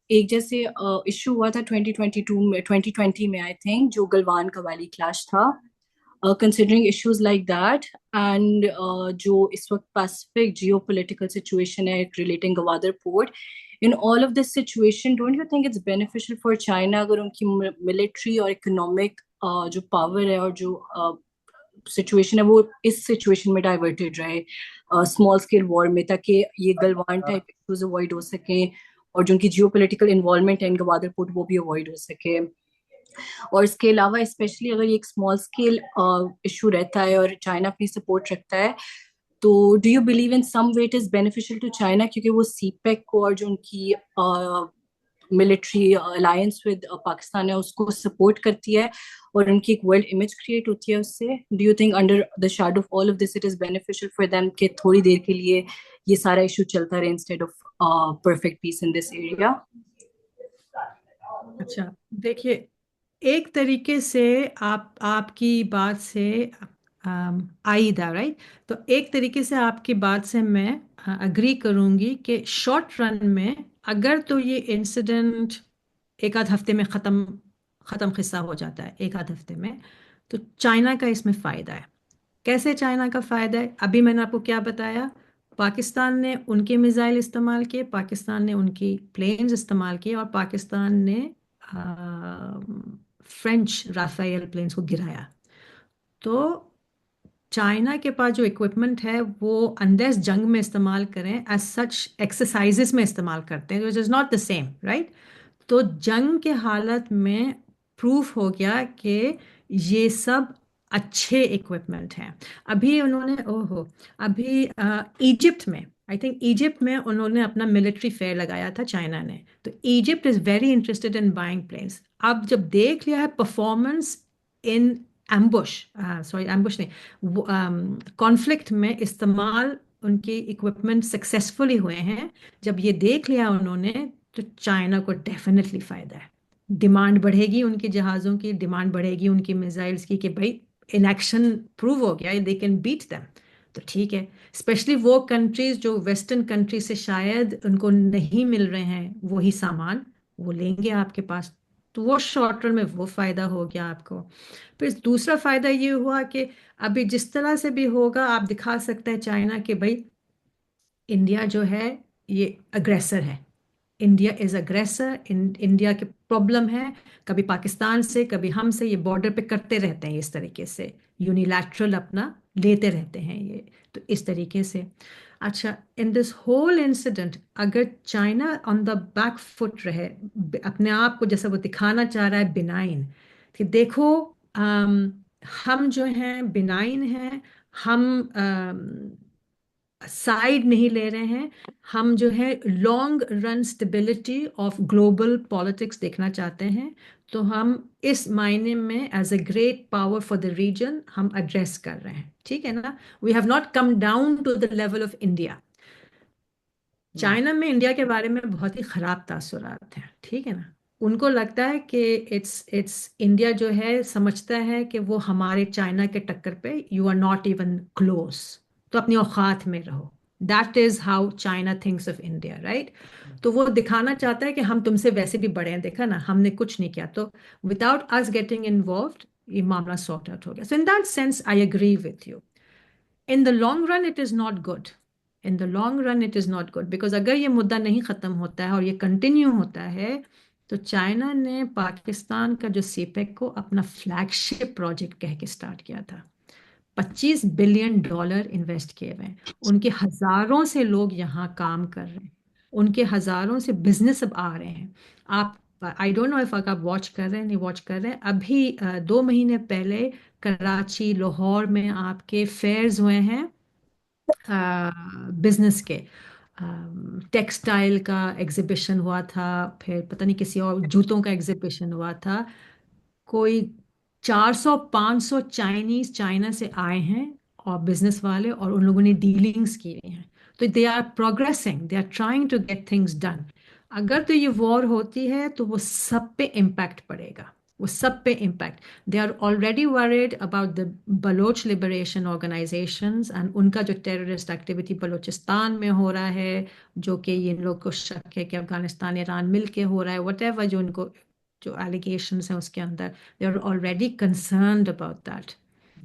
ایک جیسے ایشو ہوا تھا 2022 میں، 2020 میں آئی تھنک، جو گلوان قبائلی کلاش تھا. considering issues like that and جو اس وقت Pacific geopolitical situation ہے relating Gwadar port, in all of this situation, don't you think it's beneficial for China اگر ان کی military اور economic جو power ہے اور جو سچویشن ہے وہ اس سچویشن میں ڈائیورٹیڈ رہے اسمال اسکیل وار میں, تاکہ یہ گلوان ٹائپ ایشوز اوائڈ ہو سکیں اور جو ان کی جیو پولیٹیکل انوالومنٹ ہے ان گوادر پورٹ وہ بھی اوائڈ ہو سکے. اور اس کے علاوہ اسپیشلی اگر یہ ایک اسمال اسکیل ایشو رہتا ہے اور چائنا اپنی سپورٹ رکھتا ہے, تو do you believe in some way it is beneficial to China, کیونکہ وہ سی پیک کو اور جو ان کی ملٹری الائنس ود پاکستان ہے اس کو سپورٹ کرتی ہے اور ان کی ایک ورلڈ امیج کریٹ ہوتی ہے اس سے. Do you think under the shadow of all of this it is beneficial for them کہ تھوڑی دیر کے لیے یہ سارا ایشو چلتا رہے instead of perfect peace in this area? اچھا دیکھیے, ایک طریقے سے آپ کی بات سے آئیدہ رائٹ, تو ایک طریقے سے آپ کی بات سے میں اگری کروں گی کہ شارٹ رن میں اگر تو یہ انسیڈنٹ ایک آدھ ہفتے میں ختم قصہ ہو جاتا ہے ایک آدھ ہفتے میں, تو چائنا کا اس میں فائدہ ہے. کیسے چائنا کا فائدہ ہے؟ ابھی میں نے آپ کو کیا بتایا, پاکستان نے ان کے میزائل استعمال کیے, پاکستان نے ان کی پلینز استعمال کیے, اور پاکستان نے فرینچ رافیل پلینز کو گرایا. تو چائنا کے پاس جو اکوپمنٹ ہے وہ انلیس جنگ میں استعمال کریں, ایز سچ ایکسرسائزز میں استعمال کرتے ہیں, which is not the same right. تو جنگ کے حالت میں پروف ہو گیا کہ یہ سب اچھے اکوپمنٹ ہیں. ابھی انہوں نے ابھی ایجپٹ میں آئی تھنک ایجپٹ میں انہوں نے اپنا ملٹری فیئر لگایا تھا چائنا نے, تو Egypt is very interested in buying planes. اب جب دیکھ لیا ہے پرفارمنس ان ایمبوش نہیں کانفلکٹ میں استعمال ان کے اکوپمنٹ سکسیسفلی ہوئے ہیں, جب یہ دیکھ لیا انہوں نے تو چائنا کو ڈیفینیٹلی فائدہ ہے. ڈیمانڈ بڑھے گی, ان کی جہازوں کی ڈیمانڈ بڑھے گی, ان کی میزائلس کی, کہ بھائی ان ایکشن پروو ہو گیا دے کین بیٹ دیم. تو ٹھیک ہے, اسپیشلی وہ کنٹریز جو ویسٹرن کنٹریز سے شاید ان کو نہیں مل رہے ہیں وہی سامان, وہ لیں گے آپ کے پاس, تو وہ شارٹ رن میں وہ فائدہ ہو گیا آپ کو. پھر دوسرا فائدہ یہ ہوا کہ ابھی جس طرح سے بھی ہوگا آپ دکھا سکتے ہیں چائنا کہ بھائی انڈیا جو ہے یہ اگریسر ہے, انڈیا از اگریسر, انڈیا کے پرابلم ہے کبھی پاکستان سے کبھی ہم سے, یہ بارڈر پہ کرتے رہتے ہیں اس طریقے سے, یونیلیٹرل اپنا لیتے رہتے ہیں یہ, تو اس طریقے سے. اچھا, ان دس ہول انسیڈنٹ اگر China on the back foot رہے, اپنے آپ کو جیسا وہ دکھانا چاہ رہا ہے بینائن, کہ دیکھو ہم جو ہیں بینائن ہیں, ہم سائیڈ نہیں لے رہے ہیں, ہم جو ہے long run stability of global politics دیکھنا چاہتے ہیں, تو ہم اس معنی میں as a great power for the region ہم ایڈریس کر رہے ہیں, ٹھیک ہے نا. We have not come down to the level of India. China میں انڈیا کے بارے میں بہت ہی خراب تاثرات ہیں, ٹھیک ہے نا. ان کو لگتا ہے کہ اٹس انڈیا جو ہے سمجھتا ہے کہ وہ ہمارے چائنا کے ٹکر پہ you are not even close, تو اپنی اوقات میں رہو. That is how China thinks of India right. تو وہ دکھانا چاہتا ہے کہ ہم تم سے ویسے بھی بڑے ہیں, دیکھا نا ہم نے کچھ نہیں کیا, تو وداؤٹ اس گیٹنگ انوالوڈ یہ معاملہ سارٹ آؤٹ ہو گیا. So in that sense I agree with you. In the long run it is not good, in the long run it is not good, because اگر یہ مدعا نہیں ختم ہوتا ہے اور یہ کنٹینیو ہوتا ہے, تو چائنا نے پاکستان کا جو سی پیک کو اپنا فلیگ شپ پروجیکٹ کہہ کے اسٹارٹ کیا تھا. $25 بلین انویسٹ کیے ہوئے ہیں, ان کے ہزاروں سے لوگ یہاں کام کر رہے ہیں, ان کے ہزاروں سے بزنس اب آ رہے ہیں. آپ آئی ڈونٹ نو اف آپ واچ کر رہے ہیں نہیں واچ کر رہے ہیں, ابھی 2 مہینے پہلے کراچی لاہور میں آپ کے فیئرز ہوئے ہیں بزنس کے, ٹیکسٹائل کا ایگزیبیشن ہوا تھا, پھر پتہ نہیں کسی اور جوتوں کا ایگزیبیشن ہوا تھا. کوئی 400-500 چائنیز چائنا سے آئے ہیں اور بزنس والے, اور ان لوگوں نے ڈیلنگس کی ہوئی ہیں. تو they are progressing, they are trying to get things done. اگر تو یہ وار ہوتی ہے تو وہ سب پہ امپیکٹ پڑے گا, وہ سب پہ impact. They are already worried about the Baloch liberation organizations and ان کا جو ٹیررسٹ ایکٹیویٹی بلوچستان میں ہو رہا ہے, جو کہ ان لوگ کو شک ہے کہ افغانستان ایران مل کے ہو رہا ہے, وٹ ایور جو ان کو جو ایلیگیشنز ہیں اس کے اندر, they are already concerned about that.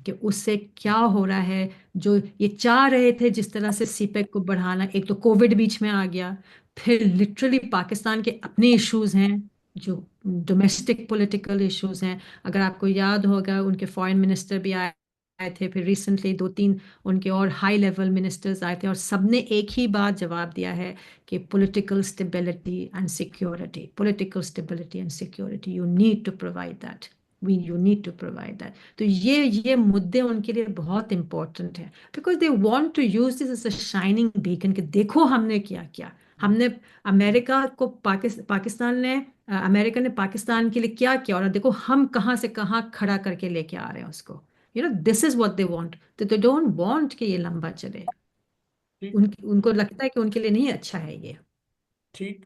کہ اس سے کیا ہو رہا ہے. جو یہ چاہ رہے تھے جس طرح سے سی پیک کو بڑھانا، ایک تو کووڈ بیچ میں آ گیا، پھر لٹرلی پاکستان کے اپنے ایشوز ہیں جو ڈومیسٹک پولیٹیکل ایشوز ہیں. اگر آپ کو یاد ہوگا ان کے فارن منسٹر بھی آئے تھے، پھر ریسنٹلی 2-3 ان کے اور ہائی لیول منسٹرز آئے تھے، اور سب نے ایک ہی بات جواب دیا ہے کہ political stability and security, political stability and security, you need to provide that, you need to provide that. تو یہ مدعے ان کے لیے بہت امپورٹنٹ ہیں، because they want to use this as a shining beacon کہ دیکھو ہم نے کیا کیا. ہم نے امریکہ کو پاکستان نے امریکہ نے پاکستان کے لیے کیا کیا، اور دیکھو ہم کہاں سے کہاں کھڑا کر کے لے کے آ رہے ہیں اس کو. This is what they want. They don't want کہ یہ لمبا چلے. ٹھیک ان کو لگتا ہے کہ ان کے لیے نہیں اچھا ہے یہ. ٹھیک.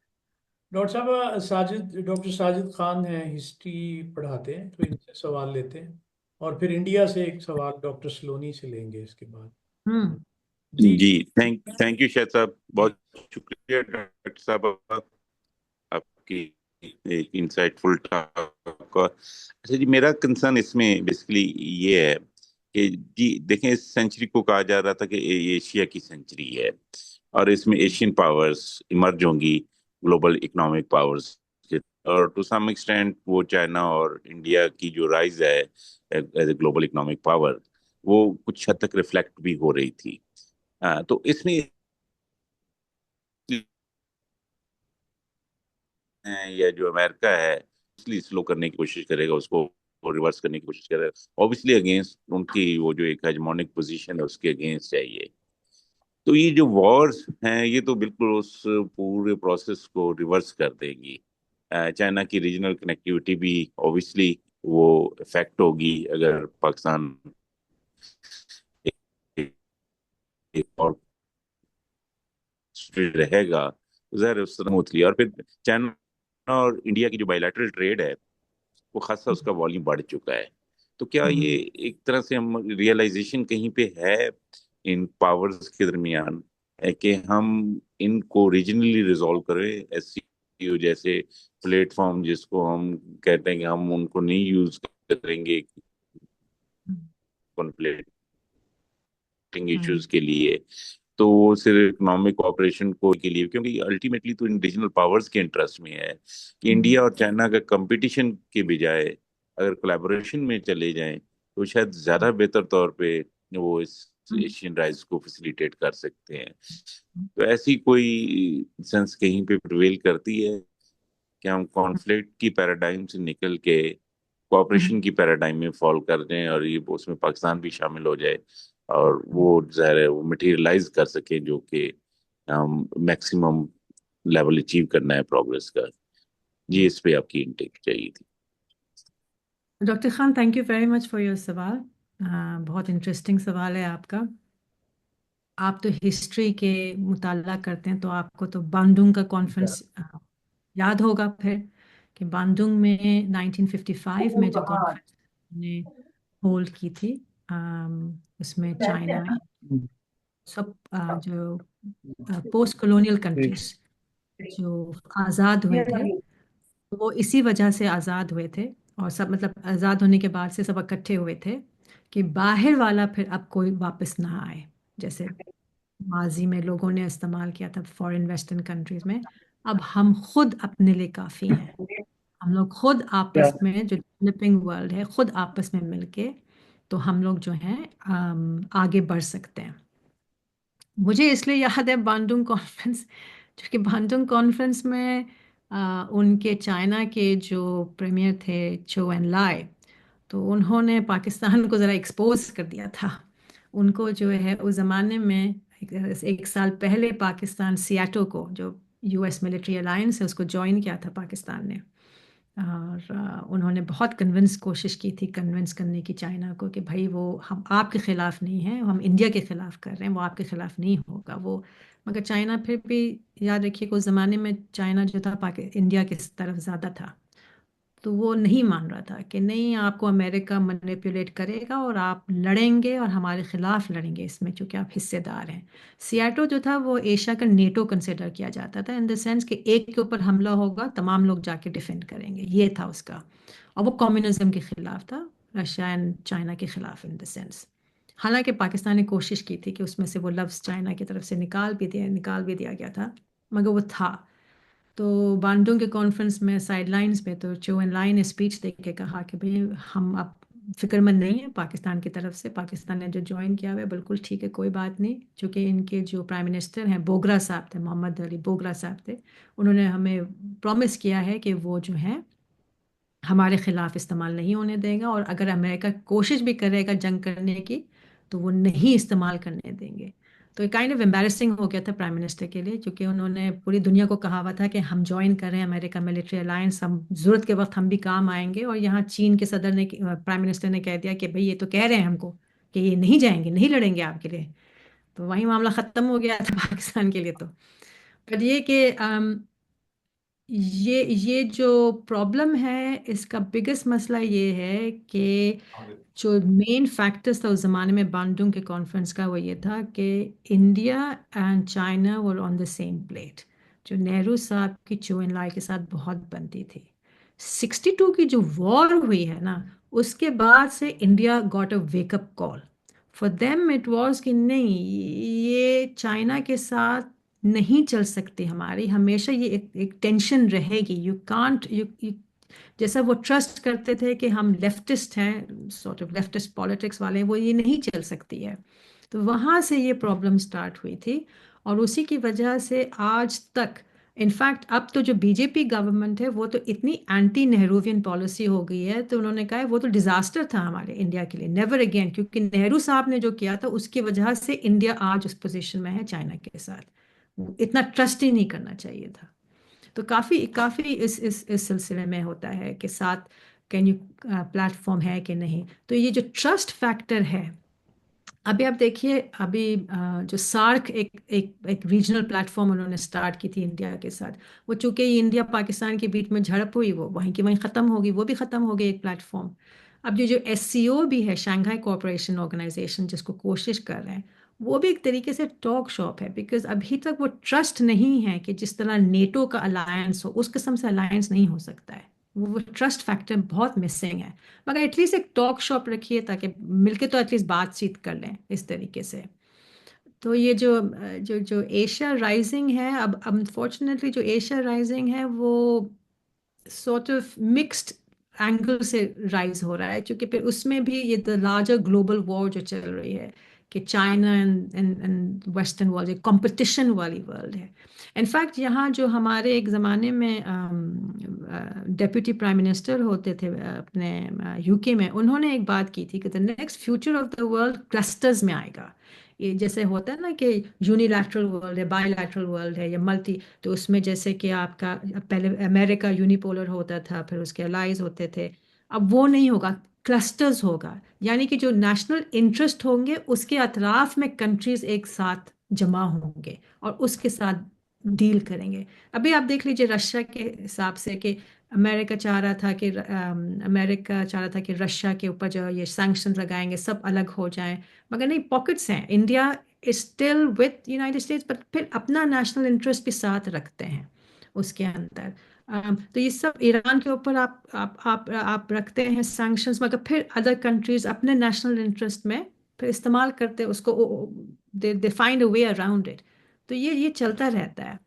ڈاکٹر صاحب ڈاکٹر ساجد خان ہیں، ہسٹری پڑھاتے ہیں، تو ان سے سوال لیتے ہیں، اور پھر انڈیا سے ایک سوال ڈاکٹر سلونی سے لیں گے اس کے بعد. ہوں جی جی تھینک یو شاہد صاحب، بہت شکریہ ڈاکٹر صاحب آپ کی ایک انسائٹ فل ٹاک کا. اچھا جی، میرا کنسرن اس میں بیسیکلی یہ ہے کہ جی دیکھیں، اس سینچری کو کہا جا رہا تھا کہ یہ ایشیا کی سینچری ہے، اور اس میں ایشین پاورز ایمرج ہوں گی گلوبل اکنامک پاورز، اور ٹو سم ایکسٹینٹ وہ چائنا اور انڈیا کی جو رائز ہے as a global economic power, وہ کچھ حد تک ریفلیکٹ بھی ہو رہی تھی. تو اس میں یا جو امریکہ ہے سلو کرنے کی کوشش کرے گا، اس کو ریورس کرنے کی کوشش کرے گا، اوبیسلی اگینسٹ ان کی وہ جو ایک ہیجمونک پوزیشن ہے اس کے اگینسٹ چاہیے. تو یہ جو وارز ہیں یہ تو بالکل اس پورے پروسیس کو ریورس کر دیں گی. چائنا کی ریجنل کنیکٹیوٹی بھی اوبیسلی وہ افیکٹ ہوگی اگر پاکستان ایک اور رہے گا، ظاہر اس طرح ہوتی ہے. اور پھر چائنا اور انڈیا کی جو بائیلیٹرل ٹریڈ ہے وہ خاصا اس کا والیوم بڑھ چکا ہے. تو کیا یہ ایک طرح سے ہم ریئلائزیشن کہیں پہ ہے ان پاورز کے درمیان کہ ہم ان کو ریجنلی ریزالو کریں، ایس سی او جیسے پلیٹ فارم جس کو ہم کہتے ہیں کہ ہم ان کو نہیں یوز کریں گے کنفلکٹنگ ایشوز کے لیے، تو وہ صرف اکنامک کوآپریشن کو کے لیے، کیونکہ الٹیمیٹلی تو ان ریجنل پاورز کے انٹرسٹ میں ہے کہ انڈیا اور چائنا کا کمپٹیشن کے بجائے اگر کولیبوریشن میں چلے جائیں تو شاید زیادہ بہتر طور پہ وہ اس ایشین رائز کو فیسیلیٹیٹ کر سکتے ہیں. تو ایسی کوئی سینس کہیں پہ پریویل کرتی ہے کہ ہم کانفلکٹ کی پیراڈائم سے نکل کے کوآپریشن کی پیراڈائم میں فال کر دیں، اور یہ اس میں پاکستان بھی شامل ہو جائے اور وہ ظاہر ہے وہ مٹیریلائز کر سکیں جو کہ میکسیمم لیول اچیو کرنا ہے پروگرس کا. جی اس پہ آپ کی انٹیک چاہیے تھی. Doctor Khan, thank you very much for your سوال. بہت انٹرسٹنگ سوال ہے آپ کا. آپ تو ہسٹری کے مطالعہ کرتے ہیں تو آپ کو تو بانڈونگ کا کانفرنس یاد ہوگا پھر، کہ بانڈونگ میں 1955 میں جو کانفرنس نے ہولڈ کی تھی، اس میں چائنا سب جو پوسٹ کولونیل کنٹریز جو آزاد ہوئے تھے وہ اسی وجہ سے آزاد ہوئے تھے، اور سب مطلب آزاد ہونے کے بعد سے سب اکٹھے ہوئے تھے کہ باہر والا پھر اب کوئی واپس نہ آئے. جیسے ماضی میں لوگوں نے استعمال کیا تھا فارن ویسٹرن کنٹریز میں، اب ہم خود اپنے لیے کافی ہیں. ہم لوگ خود آپس میں جو ڈیولپنگ ورلڈ ہے خود آپس میں مل کے تو ہم لوگ جو ہیں آگے بڑھ سکتے ہیں. مجھے اس لیے یاد ہے بانڈونگ کانفرنس، کیونکہ بانڈونگ کانفرنس میں ان کے چائنا کے جو پریمیئر تھے چو این لائے، تو انہوں نے پاکستان کو ذرا ایکسپوز کر دیا تھا. ان کو جو ہے اس زمانے میں 1 سال پہلے پاکستان سیاٹو کو جو یو ایس ملٹری الائنس ہے اس کو جوائن کیا تھا پاکستان نے، اور انہوں نے بہت کوشش کی تھی کنونس کرنے کی چائنا کو کہ بھائی وہ ہم آپ کے خلاف نہیں ہیں، ہم انڈیا کے خلاف کر رہے ہیں، وہ آپ کے خلاف نہیں ہوگا وہ. مگر چائنا پھر بھی یاد رکھیے کہ اس زمانے میں چائنا جو تھا انڈیا کی طرف زیادہ تھا، تو وہ نہیں مان رہا تھا کہ نہیں آپ کو امریکہ مینیپولیٹ کرے گا اور آپ لڑیں گے اور ہمارے خلاف لڑیں گے اس میں، چونکہ آپ حصے دار ہیں. سیاٹو جو تھا وہ ایشیا کا نیٹو کنسیڈر کیا جاتا تھا، ان دا سینس کہ ایک کے اوپر حملہ ہوگا تمام لوگ جا کے ڈیفینڈ کریں گے، یہ تھا اس کا. اور وہ کمیونزم کے خلاف تھا. रशिया एंड चाइना के खिलाफ इन द सेंस। हालांकि पाकिस्तान ने कोशिश की थी कि उसमें से वो लफ्ज़ चाइना की तरफ से निकाल भी दिया गया था, मगर वो था। तो बांडुंग के कॉन्फ्रेंस में साइडलाइंस पे तो चो एन लाइन ने स्पीच दे के कहा कि भाई हम अब फिक्रमंद नहीं है पाकिस्तान की तरफ से, पाकिस्तान ने जो ज्वाइन किया हुआ है बिल्कुल ठीक है, कोई बात नहीं। चूँकि इनके जो प्राइम मिनिस्टर हैं बोगरा साहब थे, मोहम्मद अली बोगरा साहब थे, उन्होंने हमें प्रॉमिस किया है कि वो जो है हमारे खिलाफ इस्तेमाल नहीं होने देगा, और अगर अमेरिका कोशिश भी करेगा जंग करने की तो वो नहीं इस्तेमाल करने देंगे। तो ये काइंड ऑफ एम्बैरेसिंग हो गया था प्राइम मिनिस्टर के लिए, क्योंकि उन्होंने पूरी दुनिया को कहा हुआ था कि हम ज्वाइन कर रहे हैं अमेरिका मिलिट्री अलायंस, हम ज़रूरत के वक्त हम भी काम आएंगे। और यहाँ चीन के सदर ने, प्राइम मिनिस्टर ने कह दिया कि भाई ये तो कह रहे हैं हमको कि ये नहीं जाएंगे, नहीं लड़ेंगे आपके लिए। तो वही मामला ख़त्म हो गया था पाकिस्तान के लिए। तो पर ये कि ये जो प्रॉब्लम है, इसका बिगेस्ट मसला ये है कि जो मेन फैक्टर्स था उस ज़माने में बांडुंग के कॉन्फ्रेंस का, वो ये था कि India and China were on the same plate. जो नेहरू साहब की चो एन लाई के साथ बहुत बनती थी। 62 की जो वॉर हुई है ना, उसके बाद से India got a wake up call. For them it was कि नहीं, ये चाइना के साथ नहीं चल सकती हमारी, हमेशा ये एक टेंशन रहेगी। यू कांट यू जैसा वो ट्रस्ट करते थे कि हम लेफ्टिस्ट हैं, सॉर्ट ऑफ लेफ्टिस्ट पॉलिटिक्स वाले हैं, वो ये नहीं चल सकती है। तो वहाँ से ये प्रॉब्लम स्टार्ट हुई थी, और उसी की वजह से आज तक, इनफैक्ट अब तो जो बीजेपी गवर्नमेंट है वो तो इतनी एंटी नेहरूवियन पॉलिसी हो गई है, तो उन्होंने कहा है वो तो डिजास्टर था हमारे इंडिया के लिए, नेवर अगेन। क्योंकि नेहरू साहब ने जो किया था उसकी वजह से इंडिया आज उस पोजीशन में है चाइना के साथ। इतना ट्रस्ट ही नहीं करना चाहिए था। तो काफ़ी काफ़ी इस सिलसिले में होता है कि साथ कैन यू प्लेटफॉर्म है कि नहीं। तो ये जो ट्रस्ट फैक्टर है, अभी आप देखिए, अभी जो सार्क एक रीजनल प्लेटफॉर्म उन्होंने स्टार्ट की थी इंडिया के साथ, वो चूंकि इंडिया पाकिस्तान के बीच में झड़प हुई, वो वहीं की वहीं ख़त्म होगी, वो भी ख़त्म हो गई एक प्लेटफॉर्म। अब जो SCO भी है, शंघाई कोऑपरेशन ऑर्गेनाइजेशन, जिसको कोशिश कर रहे हैं, वो भी एक तरीके से टॉक शॉप है। बिकॉज अभी तक वो ट्रस्ट नहीं है कि जिस तरह नेटो का अलायंस हो उस किस्म से अलायंस नहीं हो सकता है। वो ट्रस्ट फैक्टर बहुत मिसिंग है। मगर एटलीस्ट एक टॉक शॉप रखिए ताकि मिलके तो एटलीस्ट बातचीत कर लें इस तरीके से। तो ये जो जो जो एशिया राइजिंग है, अब अनफॉर्चुनेटली जो एशिया राइजिंग है वो सॉर्ट ऑफ मिक्स्ड एंगल से राइज हो रहा है, क्योंकि फिर उसमें भी ये द लार्जर ग्लोबल वॉर जो चल रही है कि चाइना एंड वेस्टर्न वर्ल्ड, एक कंपटीशन वाली वर्ल्ड है। इनफैक्ट यहाँ जो हमारे एक ज़माने में डेप्यूटी प्राइम मिनिस्टर होते थे अपने UK में, उन्होंने एक बात की थी कि the next future of the world clusters में आएगा। ये जैसे होता है ना कि यूनिलैटरल वर्ल्ड है, बायलैटरल वर्ल्ड है, या मल्टी। तो उसमें जैसे कि आपका पहले अमेरिका यूनिपोलर होता था, फिर उसके अलाइज होते थे, अब वो नहीं होगा, क्लस्टर्स होगा। यानी कि जो नेशनल इंटरेस्ट होंगे उसके अतराफ में कंट्रीज एक साथ जमा होंगे और उसके साथ डील करेंगे। अभी आप देख लीजिए रशिया के हिसाब से कि अमेरिका चाह रहा था कि रशिया के ऊपर जो ये सैंक्शन लगाएंगे सब अलग हो जाएं, मगर नहीं, पॉकेट्स हैं। India is still with United states, but फिर अपना नेशनल इंटरेस्ट भी साथ रखते हैं उसके अंदर। तो ये सब ईरान के ऊपर आप रखते हैं सैंक्शंस, मगर फिर अदर कंट्रीज अपने नेशनल इंटरेस्ट में फिर इस्तेमाल करते हैं उसको, they find a way around it. तो ये चलता रहता है।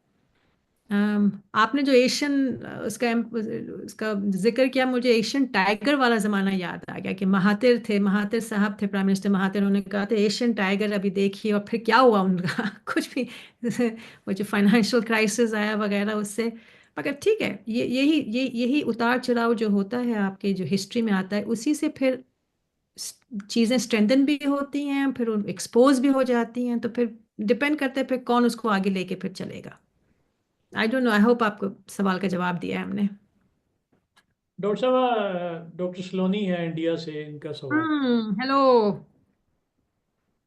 आपने जो एशियन उसका जिक्र किया, मुझे एशियन टाइगर वाला ज़माना याद आ गया कि महातिर साहब थे, प्राइम मिनिस्टर महातिर। उन्होंने कहा था एशियन टाइगर अभी देखिए, और फिर क्या हुआ उनका कुछ भी वो जो फाइनेंशियल क्राइसिस आया वगैरह उससे। मगर ठीक है, यही उतार चढ़ाव जो होता है आपके जो हिस्ट्री में आता है, उसी से फिर चीज़ें स्ट्रेंथन भी होती हैं, फिर एक्सपोज भी हो जाती हैं। तो फिर डिपेंड करता है फिर कौन उसको आगे लेके फिर चलेगा। I don't know, I hope आपको सवाल का जवाब दिया है हमने। डॉक्टर साहब, डॉक्टर सलोनी है इंडिया से, इनका सवाल। हेलो।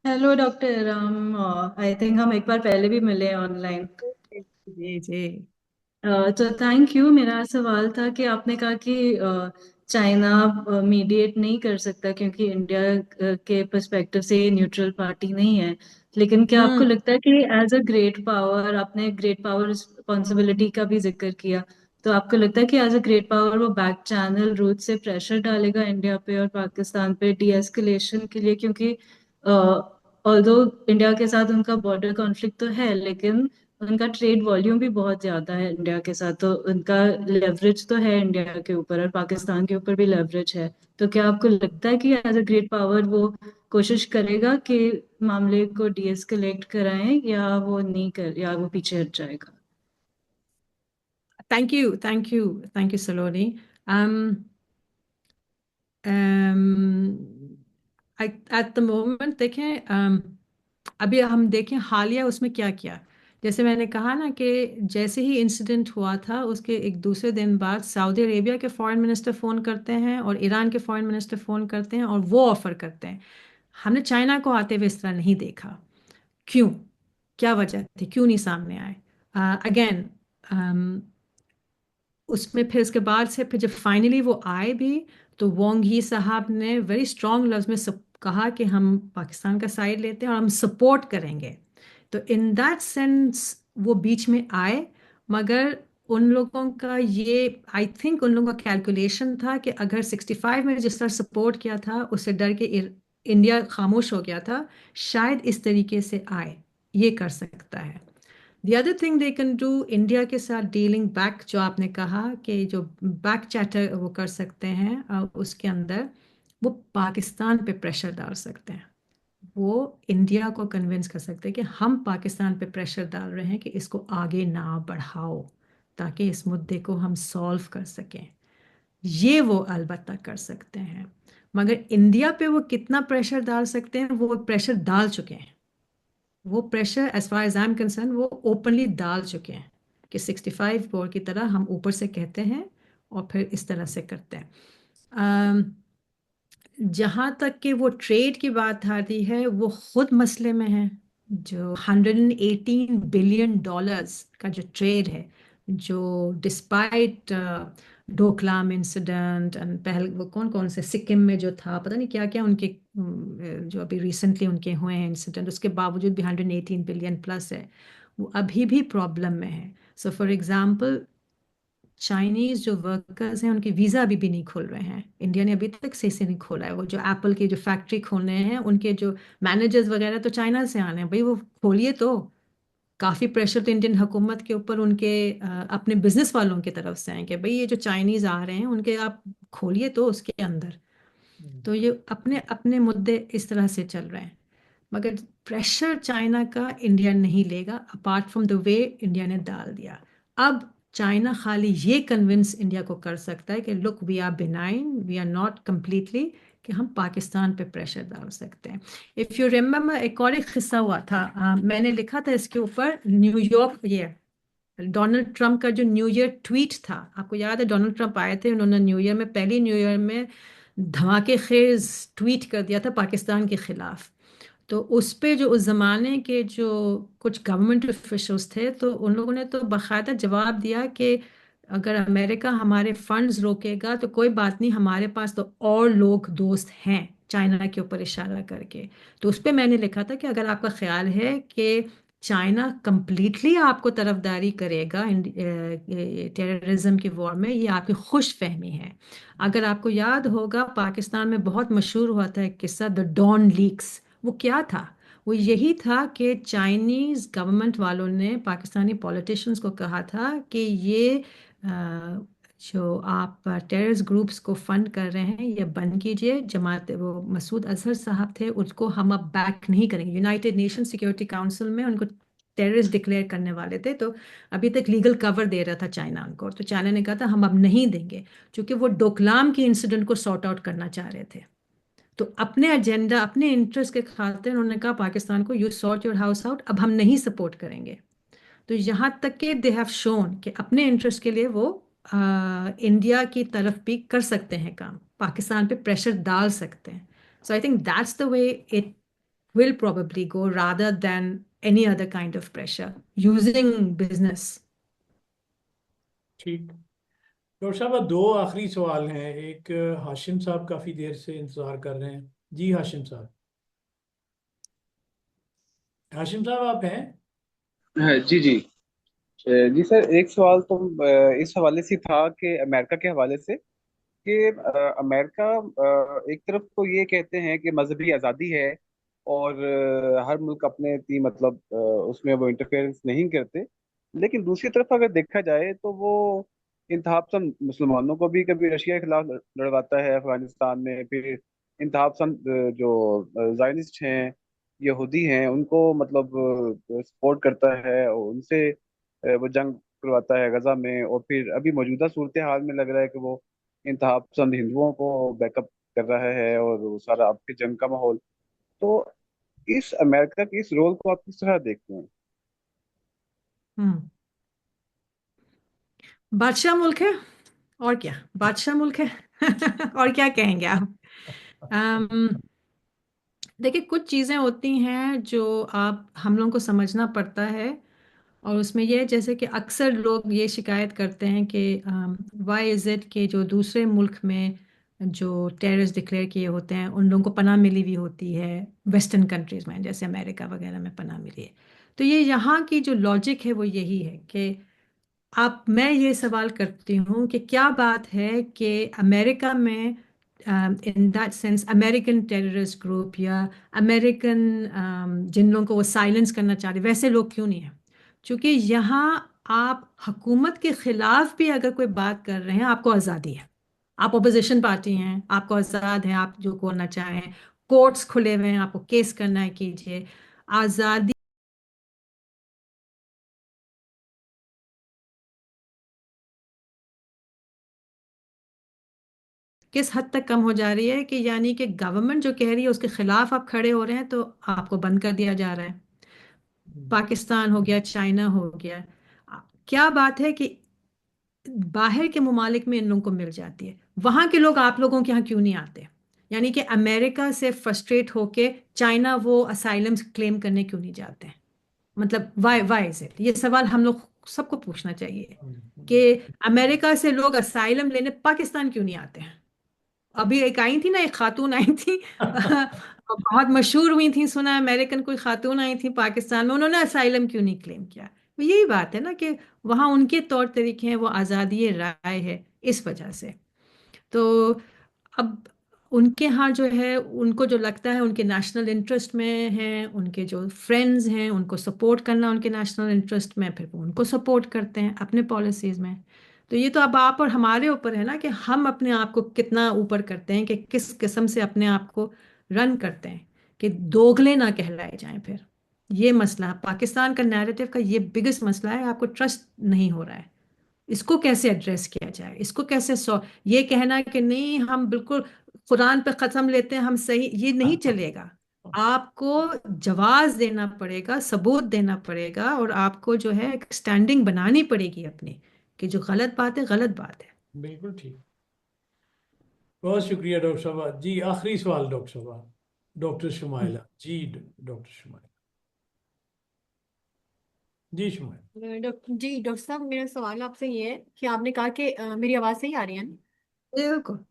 हेलो डॉक्टर, हम आई थिंक हम एक बार पहले भी मिले ऑनलाइन। जी जी। तो थैंक यू। मेरा सवाल था कि आपने कहा कि चाइना मीडिएट नहीं कर सकता क्योंकि इंडिया के पर्सपेक्टिव से न्यूट्रल पार्टी नहीं है। लेकिन क्या आपको लगता है कि एज अ ग्रेट पावर, आपने ग्रेट पावर रिस्पॉन्सिबिलिटी का भी जिक्र किया, तो आपको लगता है कि एज अ ग्रेट पावर वो बैक चैनल रूट से प्रेशर डालेगा इंडिया पे और पाकिस्तान पे डी एस्केलेशन के लिए, क्योंकि ऑल्दो इंडिया के साथ उनका बॉर्डर कॉन्फ्लिक्ट तो है, लेकिन उनका ट्रेड वॉल्यूम भी बहुत ज्यादा है इंडिया के साथ, तो उनका लेवरेज तो है इंडिया के ऊपर और पाकिस्तान के ऊपर भी लेवरेज है। तो क्या आपको लगता है कि एज अ ग्रेट पावर वो कोशिश करेगा कि मामले को डी एस्केलेट कराएं, या वो नहीं कर, या वो पीछे हट जाएगा? Thank you, thank you, thank you, Saloni. At the moment देखें, अभी हम देखें हालिया उसमें क्या किया। जैसे मैंने कहा ना कि जैसे ही इंसिडेंट हुआ था उसके एक दूसरे दिन बाद सऊदी अरेबिया के फॉरेन मिनिस्टर फ़ोन करते हैं और ईरान के फॉरेन मिनिस्टर फ़ोन करते हैं और वो ऑफ़र करते हैं। हमने चाइना को आते हुए इस तरह नहीं देखा। क्यों? क्या वजह थी? क्यों नहीं सामने आए? अगेन उसमें फिर उसके बाद से फिर जब फाइनली वो आए भी तो वोंग ही साहब ने वेरी स्ट्रॉन्ग लफ्ज में कहा कि हम पाकिस्तान का साइड लेते हैं और हम सपोर्ट करेंगे। तो इन दैट सेंस वो बीच में आए, मगर उन लोगों का ये आई थिंक उन लोगों का कैलकुलेशन था कि अगर 65 में जिस तरह सपोर्ट किया था उससे डर के इंडिया खामोश हो गया था, शायद इस तरीके से आए, ये कर सकता है। The other thing they can do India के साथ डीलिंग बैक, जो आपने कहा कि जो बैक चैटर वो कर सकते हैं, उसके अंदर वो पाकिस्तान पे प्रेशर डाल सकते हैं। वो इंडिया को कन्विंस कर सकते हैं कि हम पाकिस्तान पे प्रेशर डाल रहे हैं कि इसको आगे ना बढ़ाओ ताकि इस मुद्दे को हम सॉल्व कर सकें। ये वो अलबत्ता कर सकते हैं, मगर इंडिया पे वो कितना प्रेशर डाल सकते हैं, वो प्रेशर डाल चुके हैं। वो pressure as far as I am concern वो ओपनली डाल चुके हैं कि 65 बोर की तरह हम ऊपर से कहते हैं और फिर इस तरह से करते हैं। जहाँ तक कि वो ट्रेड की बात आती है, वो खुद मसले में है। जो 118 बिलियन डॉलर्स का जो ट्रेड है, जो डिस्पाइट डोकलाम इंसिडेंट एंड पहले वो कौन कौन से सिक्किम में जो था, पता नहीं क्या क्या उनके जो अभी रिसेंटली उनके हुए हैं इंसिडेंट, उसके बावजूद भी 118 बिलियन प्लस है, वो अभी भी प्रॉब्लम में है। सो फॉर एग्जांपल चाइनीज जो वर्कर्स हैं उनके वीज़ा अभी भी नहीं खुल रहे हैं। इंडिया ने अभी तक से नहीं खोला है। वो जो एप्पल की जो फैक्ट्री खोलने हैं उनके जो मैनेजर्स वगैरह तो चाइना से आने हैं, भाई वो खोलिए। तो काफ़ी प्रेशर तो इंडियन हुकूमत के ऊपर उनके अपने बिजनेस वालों की तरफ से है कि भाई ये जो चाइनीज आ रहे हैं उनके आप खोलिए तो उसके अंदर। तो ये अपने अपने मुद्दे इस तरह से चल रहे हैं, मगर प्रेशर चाइना का इंडिया नहीं लेगा apart from the way India ने डाल दिया। अब चाइना खाली ये कन्विंस इंडिया को कर सकता है कि look we are benign, we are not completely, कि हम पाकिस्तान पे प्रेशर डाल सकते हैं। इफ़ यू रिमेम्बर एक और एक किस्सा हुआ था, मैंने लिखा था इसके ऊपर, न्यूयॉर्क, ये डोनाल्ड ट्रंप का जो न्यू ईयर ट्वीट था, आपको याद है डोनाल्ड ट्रंप आए थे, उन्होंने न्यू ईयर में, पहली न्यू ईयर में धमाके खेज ट्वीट कर दिया था पाकिस्तान के खिलाफ। तो उस पे जो उस ज़माने के जो कुछ गवर्नमेंट ऑफिशियल्स थे तो उन लोगों ने तो बाकायदा जवाब दिया कि अगर अमेरिका हमारे फंड्स रोकेगा तो कोई बात नहीं, हमारे पास तो और लोग दोस्त हैं, चाइना के ऊपर इशारा करके। तो उस पे मैंने लिखा था कि अगर आपका ख्याल है कि चाइना कंप्लीटली आपको तरफदारी करेगा टेररिज्म की वॉर में, ये आपकी खुश फहमी है। अगर आपको याद होगा पाकिस्तान में बहुत मशहूर हुआ था एक किस्सा, द डॉन लीक्स। वो क्या था? वो यही था कि चाइनीज़ गवर्नमेंट वालों ने पाकिस्तानी पॉलिटिशियंस को कहा था कि ये जो आप टेररिस्ट ग्रुप्स को फंड कर रहे हैं ये बंद कीजिए। जमात, वो मसूद अजहर साहब थे, उसको हम अब बैक नहीं करेंगे। यूनाइटेड नेशन सिक्योरिटी काउंसिल में उनको टेररिस्ट डिक्लेयर करने वाले थे, तो अभी तक लीगल कवर दे रहा था चाइना उनको, तो चाइना ने कहा था हम अब नहीं देंगे, क्योंकि वो डोकलाम के इंसिडेंट को सॉर्ट आउट करना चाह रहे थे। तो अपने एजेंडा, अपने इंटरेस्ट के खातिर उन्होंने कहा पाकिस्तान को, you sort your house out, अब हम नहीं सपोर्ट करेंगे। तो यहाँ तक कि दे हैव शोन कि अपने इंटरेस्ट के लिए वो इंडिया की तरफ भी कर सकते हैं काम, पाकिस्तान पे प्रेशर डाल सकते हैं। So I think that's the way it will probably go rather than any other kind of pressure using business. ठीक। डॉक्टर साहब, दो आखिरी सवाल हैं। एक हाशिम साहब काफी देर से इंतजार कर रहे हैं। जी हाशिम साहब। हाशिम साहब आप हैं? जी जी। जी सर, एक सवाल तो इस हवाले से था कि अमेरिका के हवाले से कि अमेरिका एक तरफ तो ये कहते हैं कि मजहबी आज़ादी है और हर मुल्क अपने थी मतलब उसमें वो इंटरफेरेंस नहीं करते, लेकिन दूसरी तरफ अगर देखा जाए तो वो इंतहापसंद मुसलमानों को भी कभी रशिया के खिलाफ लड़वाता है अफगानिस्तान में, फिर इंतहापसंद जो जायनिस्ट हैं, यहूदी हैं, उनको मतलब सपोर्ट करता है और उनसे वो जंग करवाता है गजा में, और फिर अभी मौजूदा सूरत हाल में लग रहा है कि वो इंतहा पसंद हिंदुओं को बैकअप कर रहा है और वो सारा आपके जंग का माहौल। तो इस अमेरिका के इस रोल को आप किस तरह देखते हैं? हम्म बादशाह मुल्क है, और क्या, बादशाह मुल्क है। और क्या कहेंगे आप? अम, देखिए, कुछ चीज़ें होती हैं जो आप हम लोगों को समझना पड़ता है, और उसमें ये है, जैसे कि अक्सर लोग ये शिकायत करते हैं कि वाई इज़ इट कि जो दूसरे मुल्क में जो टेररिस्ट डिक्लेयर किए होते हैं उन लोगों को पनाह मिली हुई होती है, वेस्टर्न कंट्रीज़ में जैसे अमेरिका वगैरह में पनाह मिली है। तो ये यहाँ की जो लॉजिक है वो यही है कि मैं ये सवाल करती हूँ कि क्या बात है कि अमेरिका में in that sense American terrorist group या अमेरिकन जिन लोगों को वो साइलेंस करना चाहते वैसे लोग क्यों नहीं हैं? क्योंकि यहाँ आप हुकूमत के खिलाफ भी अगर कोई बात कर रहे हैं, आपको आज़ादी है। आप अपोजिशन पार्टी हैं, आपको आज़ाद है, आप जो करना चाहें, कोर्ट्स खुले हुए हैं, आपको केस करना है कीजिए। आज़ादी किस हद तक कम हो जा रही है कि यानी कि गवर्नमेंट जो कह रही है उसके खिलाफ आप खड़े हो रहे हैं तो आपको बंद कर दिया जा रहा है। पाकिस्तान हो गया, चाइना हो गया। क्या बात है कि बाहर के ममालिक में इन लोगों को मिल जाती है, वहां के लोग आप लोगों के यहाँ क्यों नहीं आते? यानी कि अमेरिका से फ्रस्ट्रेट होके चाइना वो असाइलम क्लेम करने क्यों नहीं जाते हैं? मतलब वाई वाई इज इट? ये सवाल हम लोग सबको पूछना चाहिए कि अमेरिका से लोग असाइलम लेने पाकिस्तान क्यों नहीं आते हैं? अभी एक आई थी ना, एक खातून आई थी, बहुत मशहूर हुई थी, सुना है, अमेरिकन कोई खातून आई थी पाकिस्तान में, उन्होंने असाइलम क्यों नहीं क्लेम किया? तो यही बात है ना कि वहाँ उनके तौर तरीके हैं, वो आज़ादी राय है इस वजह से। तो अब उनके यहाँ जो है, उनको जो लगता है उनके नेशनल इंटरेस्ट में है, उनके जो फ्रेंड्स हैं उनको सपोर्ट करना उनके नेशनल इंटरेस्ट में, फिर वो उनको सपोर्ट करते हैं अपने पॉलिसीज़ में। तो ये तो अब आप और हमारे ऊपर है ना कि हम अपने आप को कितना ऊपर करते हैं, कि किस किस्म से अपने आप को रन करते हैं कि दोगले ना कहलाए जाएं फिर। ये मसला पाकिस्तान का नैरेटिव का ये बिगेस्ट मसला है, आपको ट्रस्ट नहीं हो रहा है। इसको कैसे एड्रेस किया जाए, इसको कैसे ये कहना कि नहीं हम बिल्कुल कुरान पे कसम लेते हैं हम सही, ये नहीं चलेगा। आपको जवाब देना पड़ेगा, सबूत देना पड़ेगा, और आपको जो है एक स्टैंडिंग बनानी पड़ेगी अपनी, कि जो गलत बात है गलत बात है। बिल्कुल ठीक। बहुत शुक्रिया डॉक्टर साहब जी। आखिरी सवाल डॉक्टर साहब, डॉक्टर शुमाइला जी। डॉक्टर शुमाइला जी। शुमाइला डॉक्टर साहब, मेरा सवाल आपसे ये है कि आपने कहा कि मेरी आवाज़ सही आ रही है ना? बिल्कुल।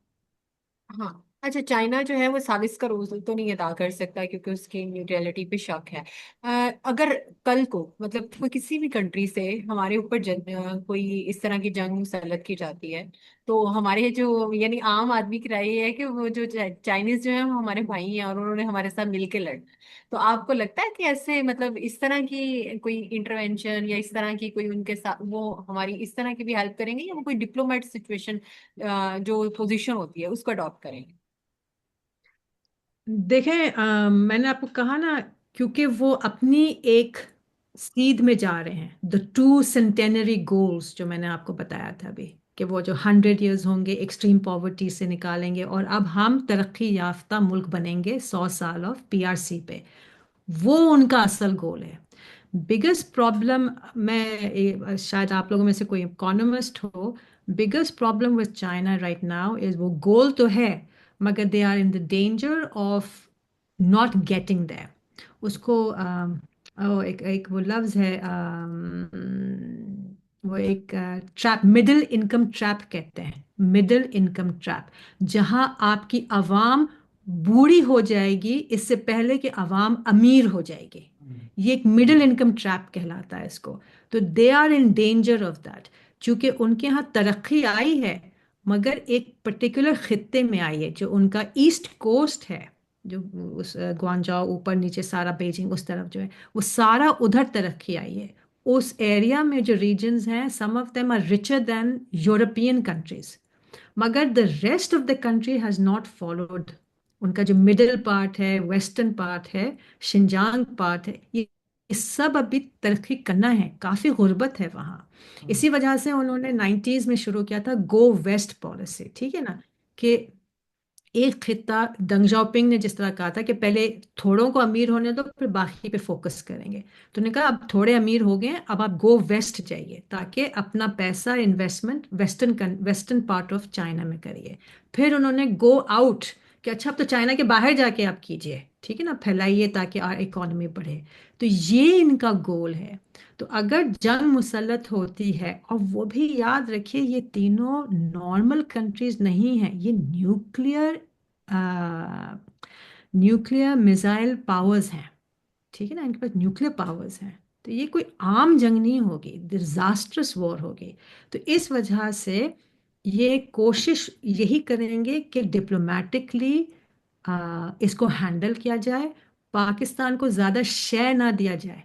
हाँ। अच्छा, चाइना जो है वो सालिस का रोल तो नहीं अदा कर सकता क्योंकि उसकी न्यूट्रलिटी पे शक है। अगर कल को मतलब कोई किसी भी कंट्री से हमारे ऊपर कोई इस तरह की जंग मुसल्लत की जाती है, तो हमारे जो यानी आम आदमी की राय ये है कि वो जो चाइनीज जो है वो हमारे भाई हैं और उन्होंने हमारे साथ मिलके लड़ना। तो आपको लगता है कि ऐसे मतलब इस तरह की कोई इंटरवेंशन या इस तरह की कोई उनके साथ वो हमारी इस तरह की भी हेल्प करेंगे, या वो कोई डिप्लोमेट सिचुएशन जो पोजीशन होती है उसको अडॉप्ट करेंगे? देखें, मैंने आपको कहा ना, क्योंकि वो अपनी एक सीध में जा रहे हैं, द टू सेंटेनरी गोल्स जो मैंने आपको बताया था अभी, कि वो जो 100 years होंगे एक्सट्रीम पॉवर्टी से निकालेंगे और अब हम तरक्की याफ्ता मुल्क बनेंगे 100 साल ऑफ पीआरसी पे, वो उनका असल गोल है। बिगेस्ट प्रॉब्लम, शायद आप लोगों में से कोई इकोनॉमिस्ट हो, biggest problem with China right now is वो गोल तो है मगर they are in the danger of not getting there. उसको एक एक वो लफ्ज है, वो एक ट्रैप, मिडिल इनकम ट्रैप कहते हैं, मिडिल इनकम ट्रैप, जहां आपकी आवाम बूढ़ी हो जाएगी इससे पहले कि आवाम अमीर हो जाएगी। ये एक मिडिल इनकम ट्रैप कहलाता है इसको। تو they are in danger of that, چونکہ ان کے ہاں ترقی آئی ہے مگر ایک پرٹیکولر خطے میں آئی ہے جو ان کا ایسٹ کوسٹ ہے، جو اس گوانجاؤ اوپر نیچے سارا بیجنگ اس طرف جو ہے وہ سارا ادھر ترقی آئی ہے۔ اس ایریا میں جو ریجنز ہیں some of them are richer than European countries, مگر the rest of the country has not followed. ان کا جو مڈل پارٹ ہے، ویسٹرن پارٹ ہے، شنجانگ پارٹ ہے، یہ سب ابھی ترقی کرنا ہے، کافی غربت ہے وہاں۔ اسی وجہ سے انہوں نے 90s میں شروع کیا تھا گو ویسٹ پالیسی، ٹھیک ہے نا، کہ ایک خطہ دنگ جاؤپنگ نے جس طرح کہا تھا کہ پہلے تھوڑوں کو امیر ہونے دو پھر باقی پہ فوکس کریں گے، تو نے کہا اب تھوڑے امیر ہو گئے اب آپ گو ویسٹ جائیے تاکہ اپنا پیسہ investment western part of China میں کریے۔ پھر انہوں نے گو آؤٹ کہ اچھا اب تو چائنا کے باہر جا کے آپ کیجئے، ٹھیک ہے نا، پھیلائیے تاکہ اکانومی بڑھے۔ تو یہ ان کا گول ہے۔ تو اگر جنگ مسلط ہوتی ہے، اور وہ بھی یاد رکھیے یہ تینوں نارمل کنٹریز نہیں ہیں، یہ نیوکلیر میزائل پاورز ہیں، ٹھیک ہے نا، ان کے پاس نیوکلیر پاورز ہیں، تو یہ کوئی عام جنگ نہیں ہوگی، ڈیزاسٹرس وار ہوگی۔ تو اس وجہ سے یہ کوشش یہی کریں گے کہ ڈپلومیٹکلی اس کو ہینڈل کیا جائے، پاکستان کو زیادہ شے نہ دیا جائے۔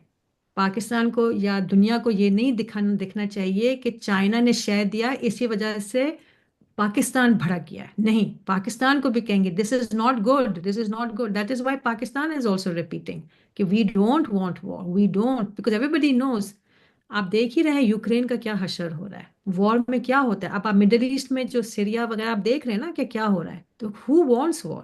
پاکستان کو یا دنیا کو یہ نہیں دکھنا چاہیے کہ چائنا نے شے دیا اسی وجہ سے پاکستان بھڑک گیا ہے، نہیں، پاکستان کو بھی کہیں گے this is not good, this is not good, that is why Pakistan is also repeating کہ we don't want war, we don't, because everybody knows. آپ دیکھ ہی رہے ہیں یوکرین کا کیا حشر ہو رہا ہے، وار میں کیا ہوتا ہے، اب آپ مڈل ایسٹ میں جو سیریا وغیرہ آپ دیکھ رہے ہیں نا کہ کیا ہو رہا ہے، تو ہو وانٹس وار؟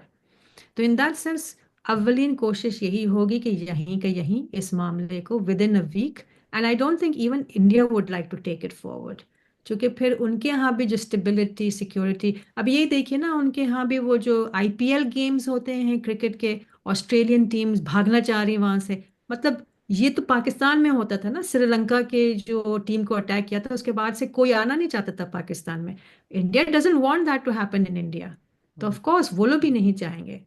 تو ان دیٹ سینس اولین کوشش یہی ہوگی کہ یہیں کہ یہیں اس معاملے کو within a week, and I don't think even India would like to take it forward, چونکہ پھر ان کے ہاں بھی جو اسٹیبلٹی سیکیورٹی، اب یہی دیکھیے نا ان کے ہاں بھی وہ جو IPL گیمز ہوتے ہیں کرکٹ کے، آسٹریلین ٹیمز بھاگنا چاہ رہی وہاں سے، مطلب یہ تو پاکستان میں ہوتا تھا نا، سری لنکا کے جو ٹیم کو اٹیک کیا تھا اس کے بعد سے کوئی آنا نہیں چاہتا تھا پاکستان میں۔ India doesn't want that to happen in India, تو آف کورس وہ لوگ بھی نہیں چاہیں گے،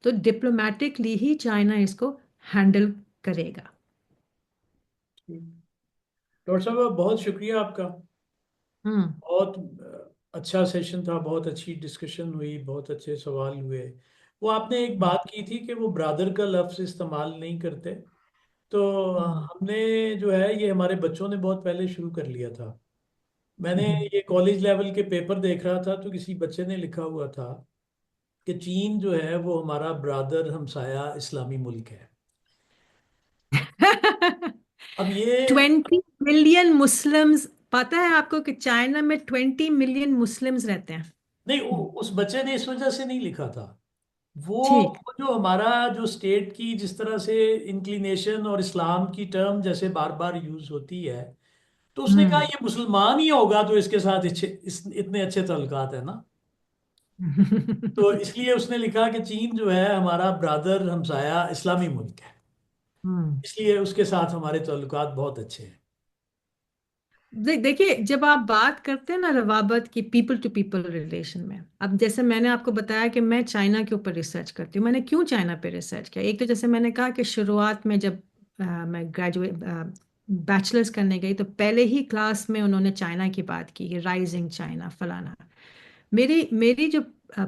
تو ڈپلومیٹکلی ہی چائنا اس کو ہینڈل کرے گا۔ ڈاکٹر صاحب بہت شکریہ آپ کا، ہوں بہت اچھا سیشن تھا، بہت اچھی ڈسکشن ہوئی، بہت اچھے سوال ہوئے۔ وہ آپ نے ایک بات کی تھی کہ وہ برادر کا لفظ استعمال نہیں کرتے، تو ہم نے جو ہے یہ ہمارے بچوں نے بہت پہلے شروع کر لیا تھا۔ میں نے یہ کالج لیول کے پیپر دیکھ رہا تھا تو کسی بچے نے لکھا ہوا تھا کہ چین جو ہے وہ ہمارا برادر ہمسایہ اسلامی ملک ہے۔ اب یہ 20 ملین مسلمز، پتہ ہے آپ کو کہ چائنا میں 20 ملین مسلمز رہتے ہیں؟ نہیں، اس بچے نے اس وجہ سے نہیں لکھا تھا، وہ ٹھیک، جو ہمارا جو اسٹیٹ کی جس طرح سے انکلینیشن اور اسلام کی ٹرم جیسے بار بار یوز ہوتی ہے، تو اس نے کہا یہ مسلمان ہی ہوگا تو اس کے ساتھ اتنے اچھے تعلقات ہیں نا، تو اس لیے اس نے لکھا کہ چین جو ہے ہمارا برادر ہمسایہ اسلامی ملک ہے، اس لیے اس کے ساتھ ہمارے تعلقات بہت اچھے ہیں۔ دیکھیے جب آپ بات کرتے ہیں نا روابط کی، پیپل ٹو پیپل ریلیشن میں، اب جیسے میں نے آپ کو بتایا کہ میں چائنا کے اوپر ریسرچ کرتی ہوں، میں نے کیوں چائنا پہ ریسرچ کیا، ایک تو جیسے میں نے کہا کہ شروعات میں جب میں گریجویٹ بیچلرز کرنے گئی تو پہلے ہی کلاس میں انہوں نے چائنا کی بات کی کہ رائزنگ چائنا فلانا۔ میری جو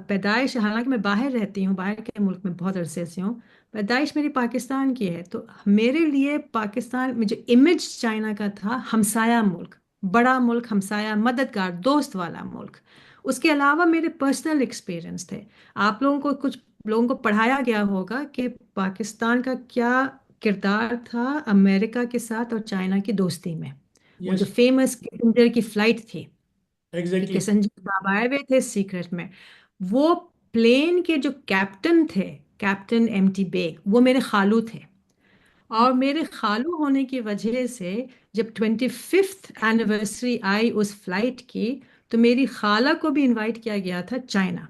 پیدائش، حالانکہ میں باہر رہتی ہوں، باہر کے ملک میں بہت عرصے سے ہوں، پیدائش میری پاکستان کی ہے، تو میرے لیے پاکستان میں جو امیج چائنا کا تھا، ہمسایہ ملک، بڑا ملک، ہمسایہ، مددگار، دوست والا ملک۔ اس کے علاوہ میرے پرسنل ایکسپیرینس تھے، آپ لوگوں کو کچھ لوگوں کو پڑھایا گیا ہوگا کہ پاکستان کا کیا کردار تھا امریکہ کے ساتھ اور چائنا کی دوستی میں، وہ جو یس، فیمس کسنجر کی فلائٹ تھی کہ ایگزیکٹلی۔ کسنجر صاحب آئے ہوئے تھے سیکرٹ میں، وہ پلین کے جو کیپٹن تھے، کیپٹن MT بیگ، وہ میرے خالو تھے، اور میرے خالو ہونے کی وجہ سے جب 25th اینیورسری آئی اس فلائٹ کی تو میری خالہ کو بھی انوائٹ کیا گیا تھا چائنا،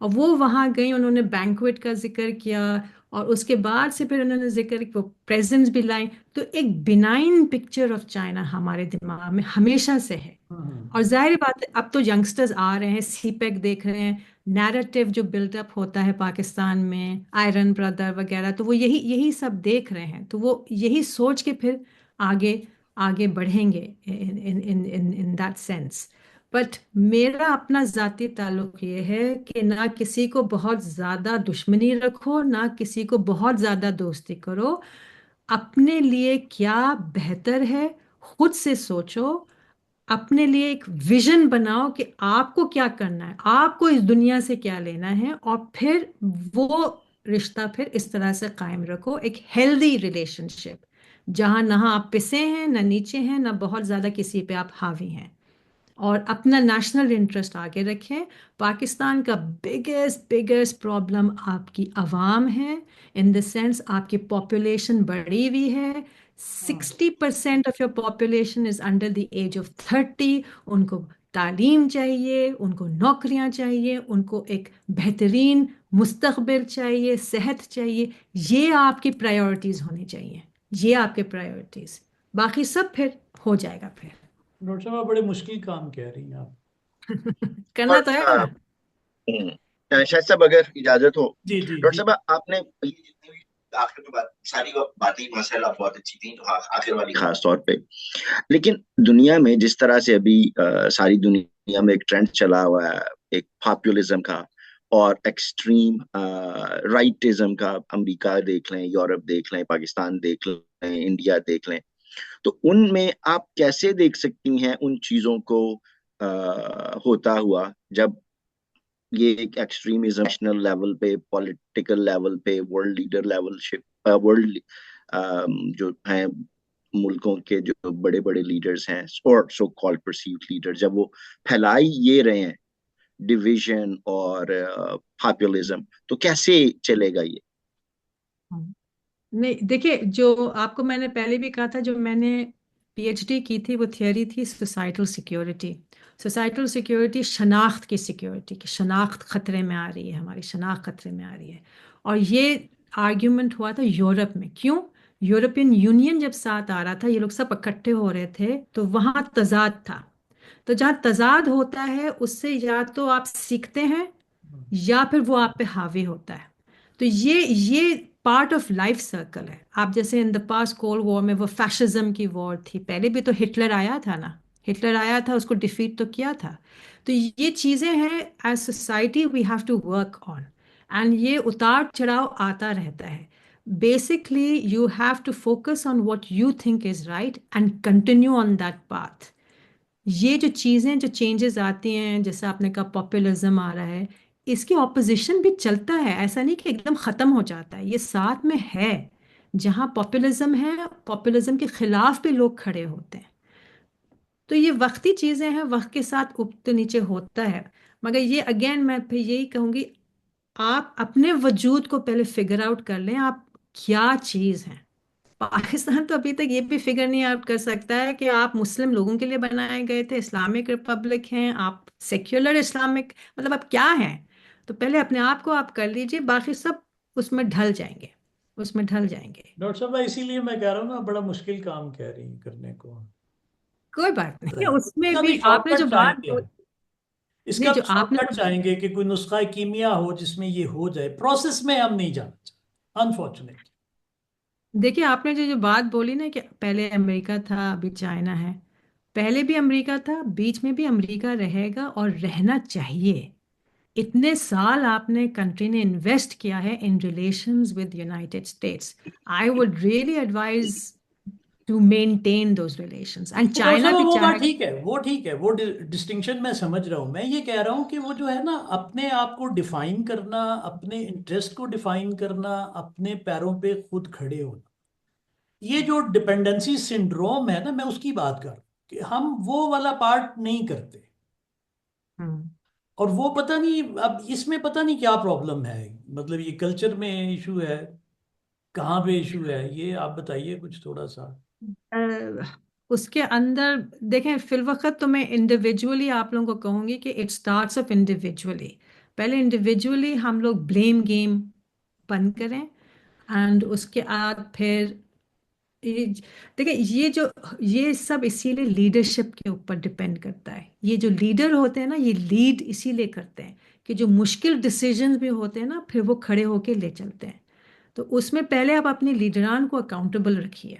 اور وہ وہاں گئیں، انہوں نے بینکویٹ کا ذکر کیا، اور اس کے بعد سے پھر انہوں نے ذکر وہ پریزنٹس بھی لائیں، تو ایک بینائن پکچر آف چائنا ہمارے دماغ میں ہمیشہ سے ہے۔ اور ظاہر بات ہے اب تو ینگسٹرز آ رہے ہیں، سی پیک دیکھ رہے ہیں، نیریٹو جو بلڈ اپ ہوتا ہے پاکستان میں، آئرن بردر وغیرہ، تو وہ یہی سب دیکھ رہے ہیں، تو وہ یہی سوچ کے پھر آگے आगे बढ़ेंगे इन दैट सेंस। बट मेरा अपना ज़ाती ताल्लुक ये है कि ना किसी को बहुत ज़्यादा दुश्मनी रखो, ना किसी को बहुत ज़्यादा दोस्ती करो। अपने लिए क्या बेहतर है खुद से सोचो, अपने लिए एक विजन बनाओ कि आपको क्या करना है, आपको इस दुनिया से क्या लेना है, और फिर वो रिश्ता फिर इस तरह से कायम रखो, एक हेल्दी रिलेशनशिप जहां ना आप पिसे हैं ना नीचे हैं ना बहुत ज़्यादा किसी पे आप हावी हैं, और अपना नेशनल इंटरेस्ट आगे रखें। पाकिस्तान का बिगेस्ट बिगेस्ट प्रॉब्लम आपकी आवाम है, इन द सेंस आपकी पॉपुलेशन बढ़ी हुई है। 60% of your population is under the age of 30। उनको तालीम चाहिए, उनको नौकरियां चाहिए, उनको एक बेहतरीन मुस्तकबिल चाहिए, सेहत चाहिए। ये आपकी प्रायोरिटीज़ होनी चाहिए, ये आपके प्रायोरिटीज़, बाकी सब फिर हो जाएगा फिर। डॉक्टर साहब, आप बड़े मुश्किल काम कह रही हैं आप। करना तो है ना। शायद साहब अगर इजाजत हो, जी जी डॉक्टर जी। साहब आपने ये जितनी भी आखिर में बात, सारी बातें माशाल्लाह बहुत अच्छी थी, तो आखिर वाली खास तौर पे, लेकिन दुनिया में जिस तरह से अभी सारी दुनिया में एक ट्रेंड चला हुआ है, एक पॉपुलिज्म का और एक्सट्रीम राइटिज्म का, अमेरिका देख लें, यूरोप देख लें, पाकिस्तान देख लें, इंडिया देख लें, तो उनमें आप कैसे देख सकती हैं उन चीजों को होता हुआ, जब ये एक एक्सट्रीमिज्म नेशनल लेवल पे, पॉलिटिकल लेवल पे, वर्ल्ड लीडर लेवल, वर्ल्ड जो हैं मुल्कों के जो बड़े बड़े लीडर्स हैं और सो कॉल्ड परसीव्ड लीडर, जब वो फैलाई ये रहे हैं डिवीजन और पॉपुलिज्म, तो कैसे चलेगा ये? नहीं, देखिए, जो आपको मैंने पहले भी कहा था, जो मैंने पीएचडी की थी वो थियोरी थी सोसाइटल सिक्योरिटी। सोसाइटल सिक्योरिटी शनाख्त की सिक्योरिटी, की शनाख्त खतरे में आ रही है, हमारी शनाख्त खतरे में आ रही है। और ये आर्ग्यूमेंट हुआ था यूरोप में। क्यों? यूरोपियन यूनियन जब साथ आ रहा था, ये लोग सब इकट्ठे हो रहे थे, तो वहाँ तजाद था। तो जहाँ तजाद होता है उससे या तो आप सीखते हैं या फिर वो आप पे हावी होता है। तो ये पार्ट ऑफ लाइफ सर्कल है। आप जैसे in the past cold war में वो फैशिज्म की वॉर थी, पहले भी तो हिटलर आया था ना, हिटलर आया था, उसको डिफीट तो किया था। तो ये चीज़ें हैं, as society we have to work on, and ये उतार चढ़ाव आता रहता है। Basically you have to focus on what you think is right and continue on that path. ये जो चीज़ें, जो चेंजेस आती हैं, जैसे आपने कहा पॉपुलिज्म आ रहा है, इसकी ऑपोजिशन भी चलता है, ऐसा नहीं कि एकदम ख़त्म हो जाता है, ये साथ में है। जहाँ पॉपुलिज्म है, पॉपुलिज्म के खिलाफ भी लोग खड़े होते हैं। तो ये वक्ती चीज़ें हैं, वक्त के साथ ऊपर नीचे होता है। मगर ये अगेन मैं फिर यही कहूँगी, आप अपने वजूद को पहले फिगर आउट कर लें, आप क्या चीज़ हैं। पाकिस्तान तो अभी तक ये भी फिगर नहीं आउट कर सकता है कि आप मुस्लिम लोगों के लिए बनाए गए थे, इस्लामिक रिपब्लिक हैं, आप सेक्युलर इस्लामिक, मतलब आप क्या हैं। तो पहले अपने आप को आप कर लीजिए, बाकी सब उसमें ढल जाएंगे, उसमें ढल जाएंगे। डॉक्टर साहब, इसीलिए मैं कह रहा हूँ ना, बड़ा मुश्किल काम कह रही हैं करने को। कोई बात नहीं, उसमें इसका भी भी आपने जो शॉर्टकट बात चाहेंगे, बोली, नहीं इसका जो भी आपने, शॉर्टकट चाहेंगे कि कोई नुस्खा कीमिया हो जिसमें ये हो जाए। प्रोसेस में हम नहीं जाना चाहते, अनफॉर्चुनेटली। देखिए, आपने जो जो बात बोली ना कि पहले अमेरिका था अभी चाइना है, पहले भी अमेरिका था, बीच में भी अमेरिका रहेगा और रहना चाहिए। इतने साल आपने कंट्री ने इन्वेस्ट किया है in relations with United States. I would really advise to maintain those relations, and doctor China साहब, भी वो बात चाहे। ठीक है, वो ठीक है, वो डिस्टिंक्शन मैं समझ रहा हूँ। मैं ये कह रहा हूँ कि वो जो है ना, अपने आप को डिफाइन करना, अपने इंटरेस्ट को डिफाइन करना, अपने पैरों पे खुद खड़े होना, ये जो डिपेंडेंसी सिंड्रोम है ना, मैं उसकी बात कर रहा हूँ कि हम वो वाला पार्ट नहीं करते। हम्म। और वो पता नहीं, अब इसमें पता नहीं क्या प्रॉब्लम है, मतलब ये कल्चर में इशू है, कहाँ पे इशू है, ये आप बताइए कुछ थोड़ा सा। उसके अंदर देखें, फिल वक्त तो मैं इंडिविजुअली आप लोगों को कहूंगी कि इट स्टार्ट्स ऑफ इंडिविजुअली। पहले इंडिविजुअली हम लोग ब्लेम गेम बंद करें, एंड उसके बाद फिर ये, देखिए, ये सब इसीलिए लीडरशिप के ऊपर डिपेंड करता है। ये जो लीडर होते हैं ना, ये लीड इसीलिए करते हैं कि जो मुश्किल डिसीजंस भी होते हैं ना, फिर वो खड़े होके ले चलते हैं। तो उसमें पहले आप अपने लीडरान को अकाउंटेबल रखिए,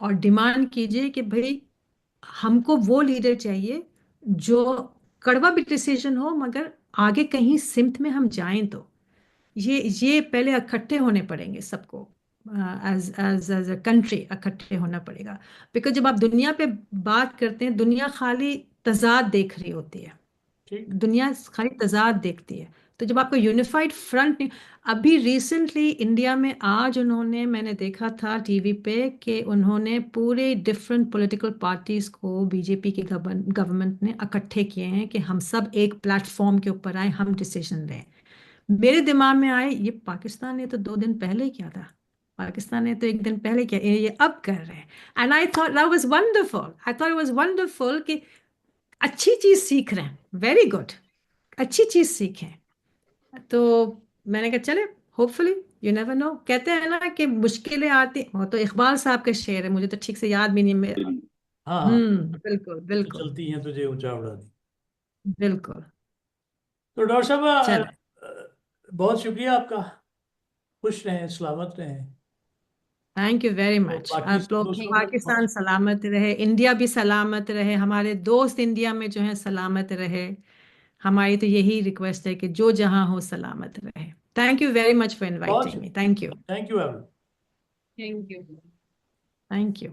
اور ڈیمانڈ کیجئے کہ بھئی ہم کو وہ لیڈر چاہیے جو کڑوا بھی ڈیسیجن ہو مگر آگے کہیں سمت میں ہم جائیں تو یہ پہلے اکٹھے ہونے پڑیں گے سب کو ایز اے کنٹری اکٹھے ہونا پڑے گا. بیکاز جب آپ دنیا پہ بات کرتے ہیں دنیا خالی تضاد دیکھ رہی ہوتی ہے, دنیا خالی تضاد دیکھتی ہے. تو جب آپ کو یونیفائڈ فرنٹ نہیں, ابھی ریسنٹلی انڈیا میں آج میں نے دیکھا تھا ٹی وی پہ کہ انہوں نے پورے ڈفرینٹ پولیٹیکل پارٹیز کو بی جے پی کی گورنمنٹ نے اکٹھے کیے ہیں کہ ہم سب ایک پلیٹ فارم کے اوپر آئیں, ہم ڈیسیژن لیں. میرے دماغ میں آئے یہ پاکستان نے تو 2 دن پہلے کیا تھا, پاکستان نے تو 1 دن پہلے کیا, یہ اب کر رہے ہیں. And I thought that was wonderful, I thought it was wonderful کہ اچھی چیز سیکھ رہے ہیں, ویری گڈ, اچھی چیز سیکھیں. تو میں نے کہا چلے hopefully you never know. کہتے ہیں نا کہ مشکلیں آتی, وہ تو اقبال صاحب کا شعر ہے, مجھے تو ٹھیک سے یاد بھی نہیں. ہاں بالکل بالکل چلتی ہیں تجھے اونچا اڑا دی. بالکل. تو ڈاکٹر صاحب چلے بہت شکریہ آپ کا, خوش رہیں, سلامت رہیں. تھینک یو ویری مچ. باقی آپ لوگ دوستوں کو پاکستان سلامت رہے, انڈیا بھی سلامت رہے, ہمارے دوست انڈیا میں جو ہیں سلامت رہے. ہماری تو یہی ریکویسٹ ہے کہ جو جہاں ہو سلامت رہے. Thank you very much for بہت inviting me. Thank you. Thank you. Thank you. Thank you.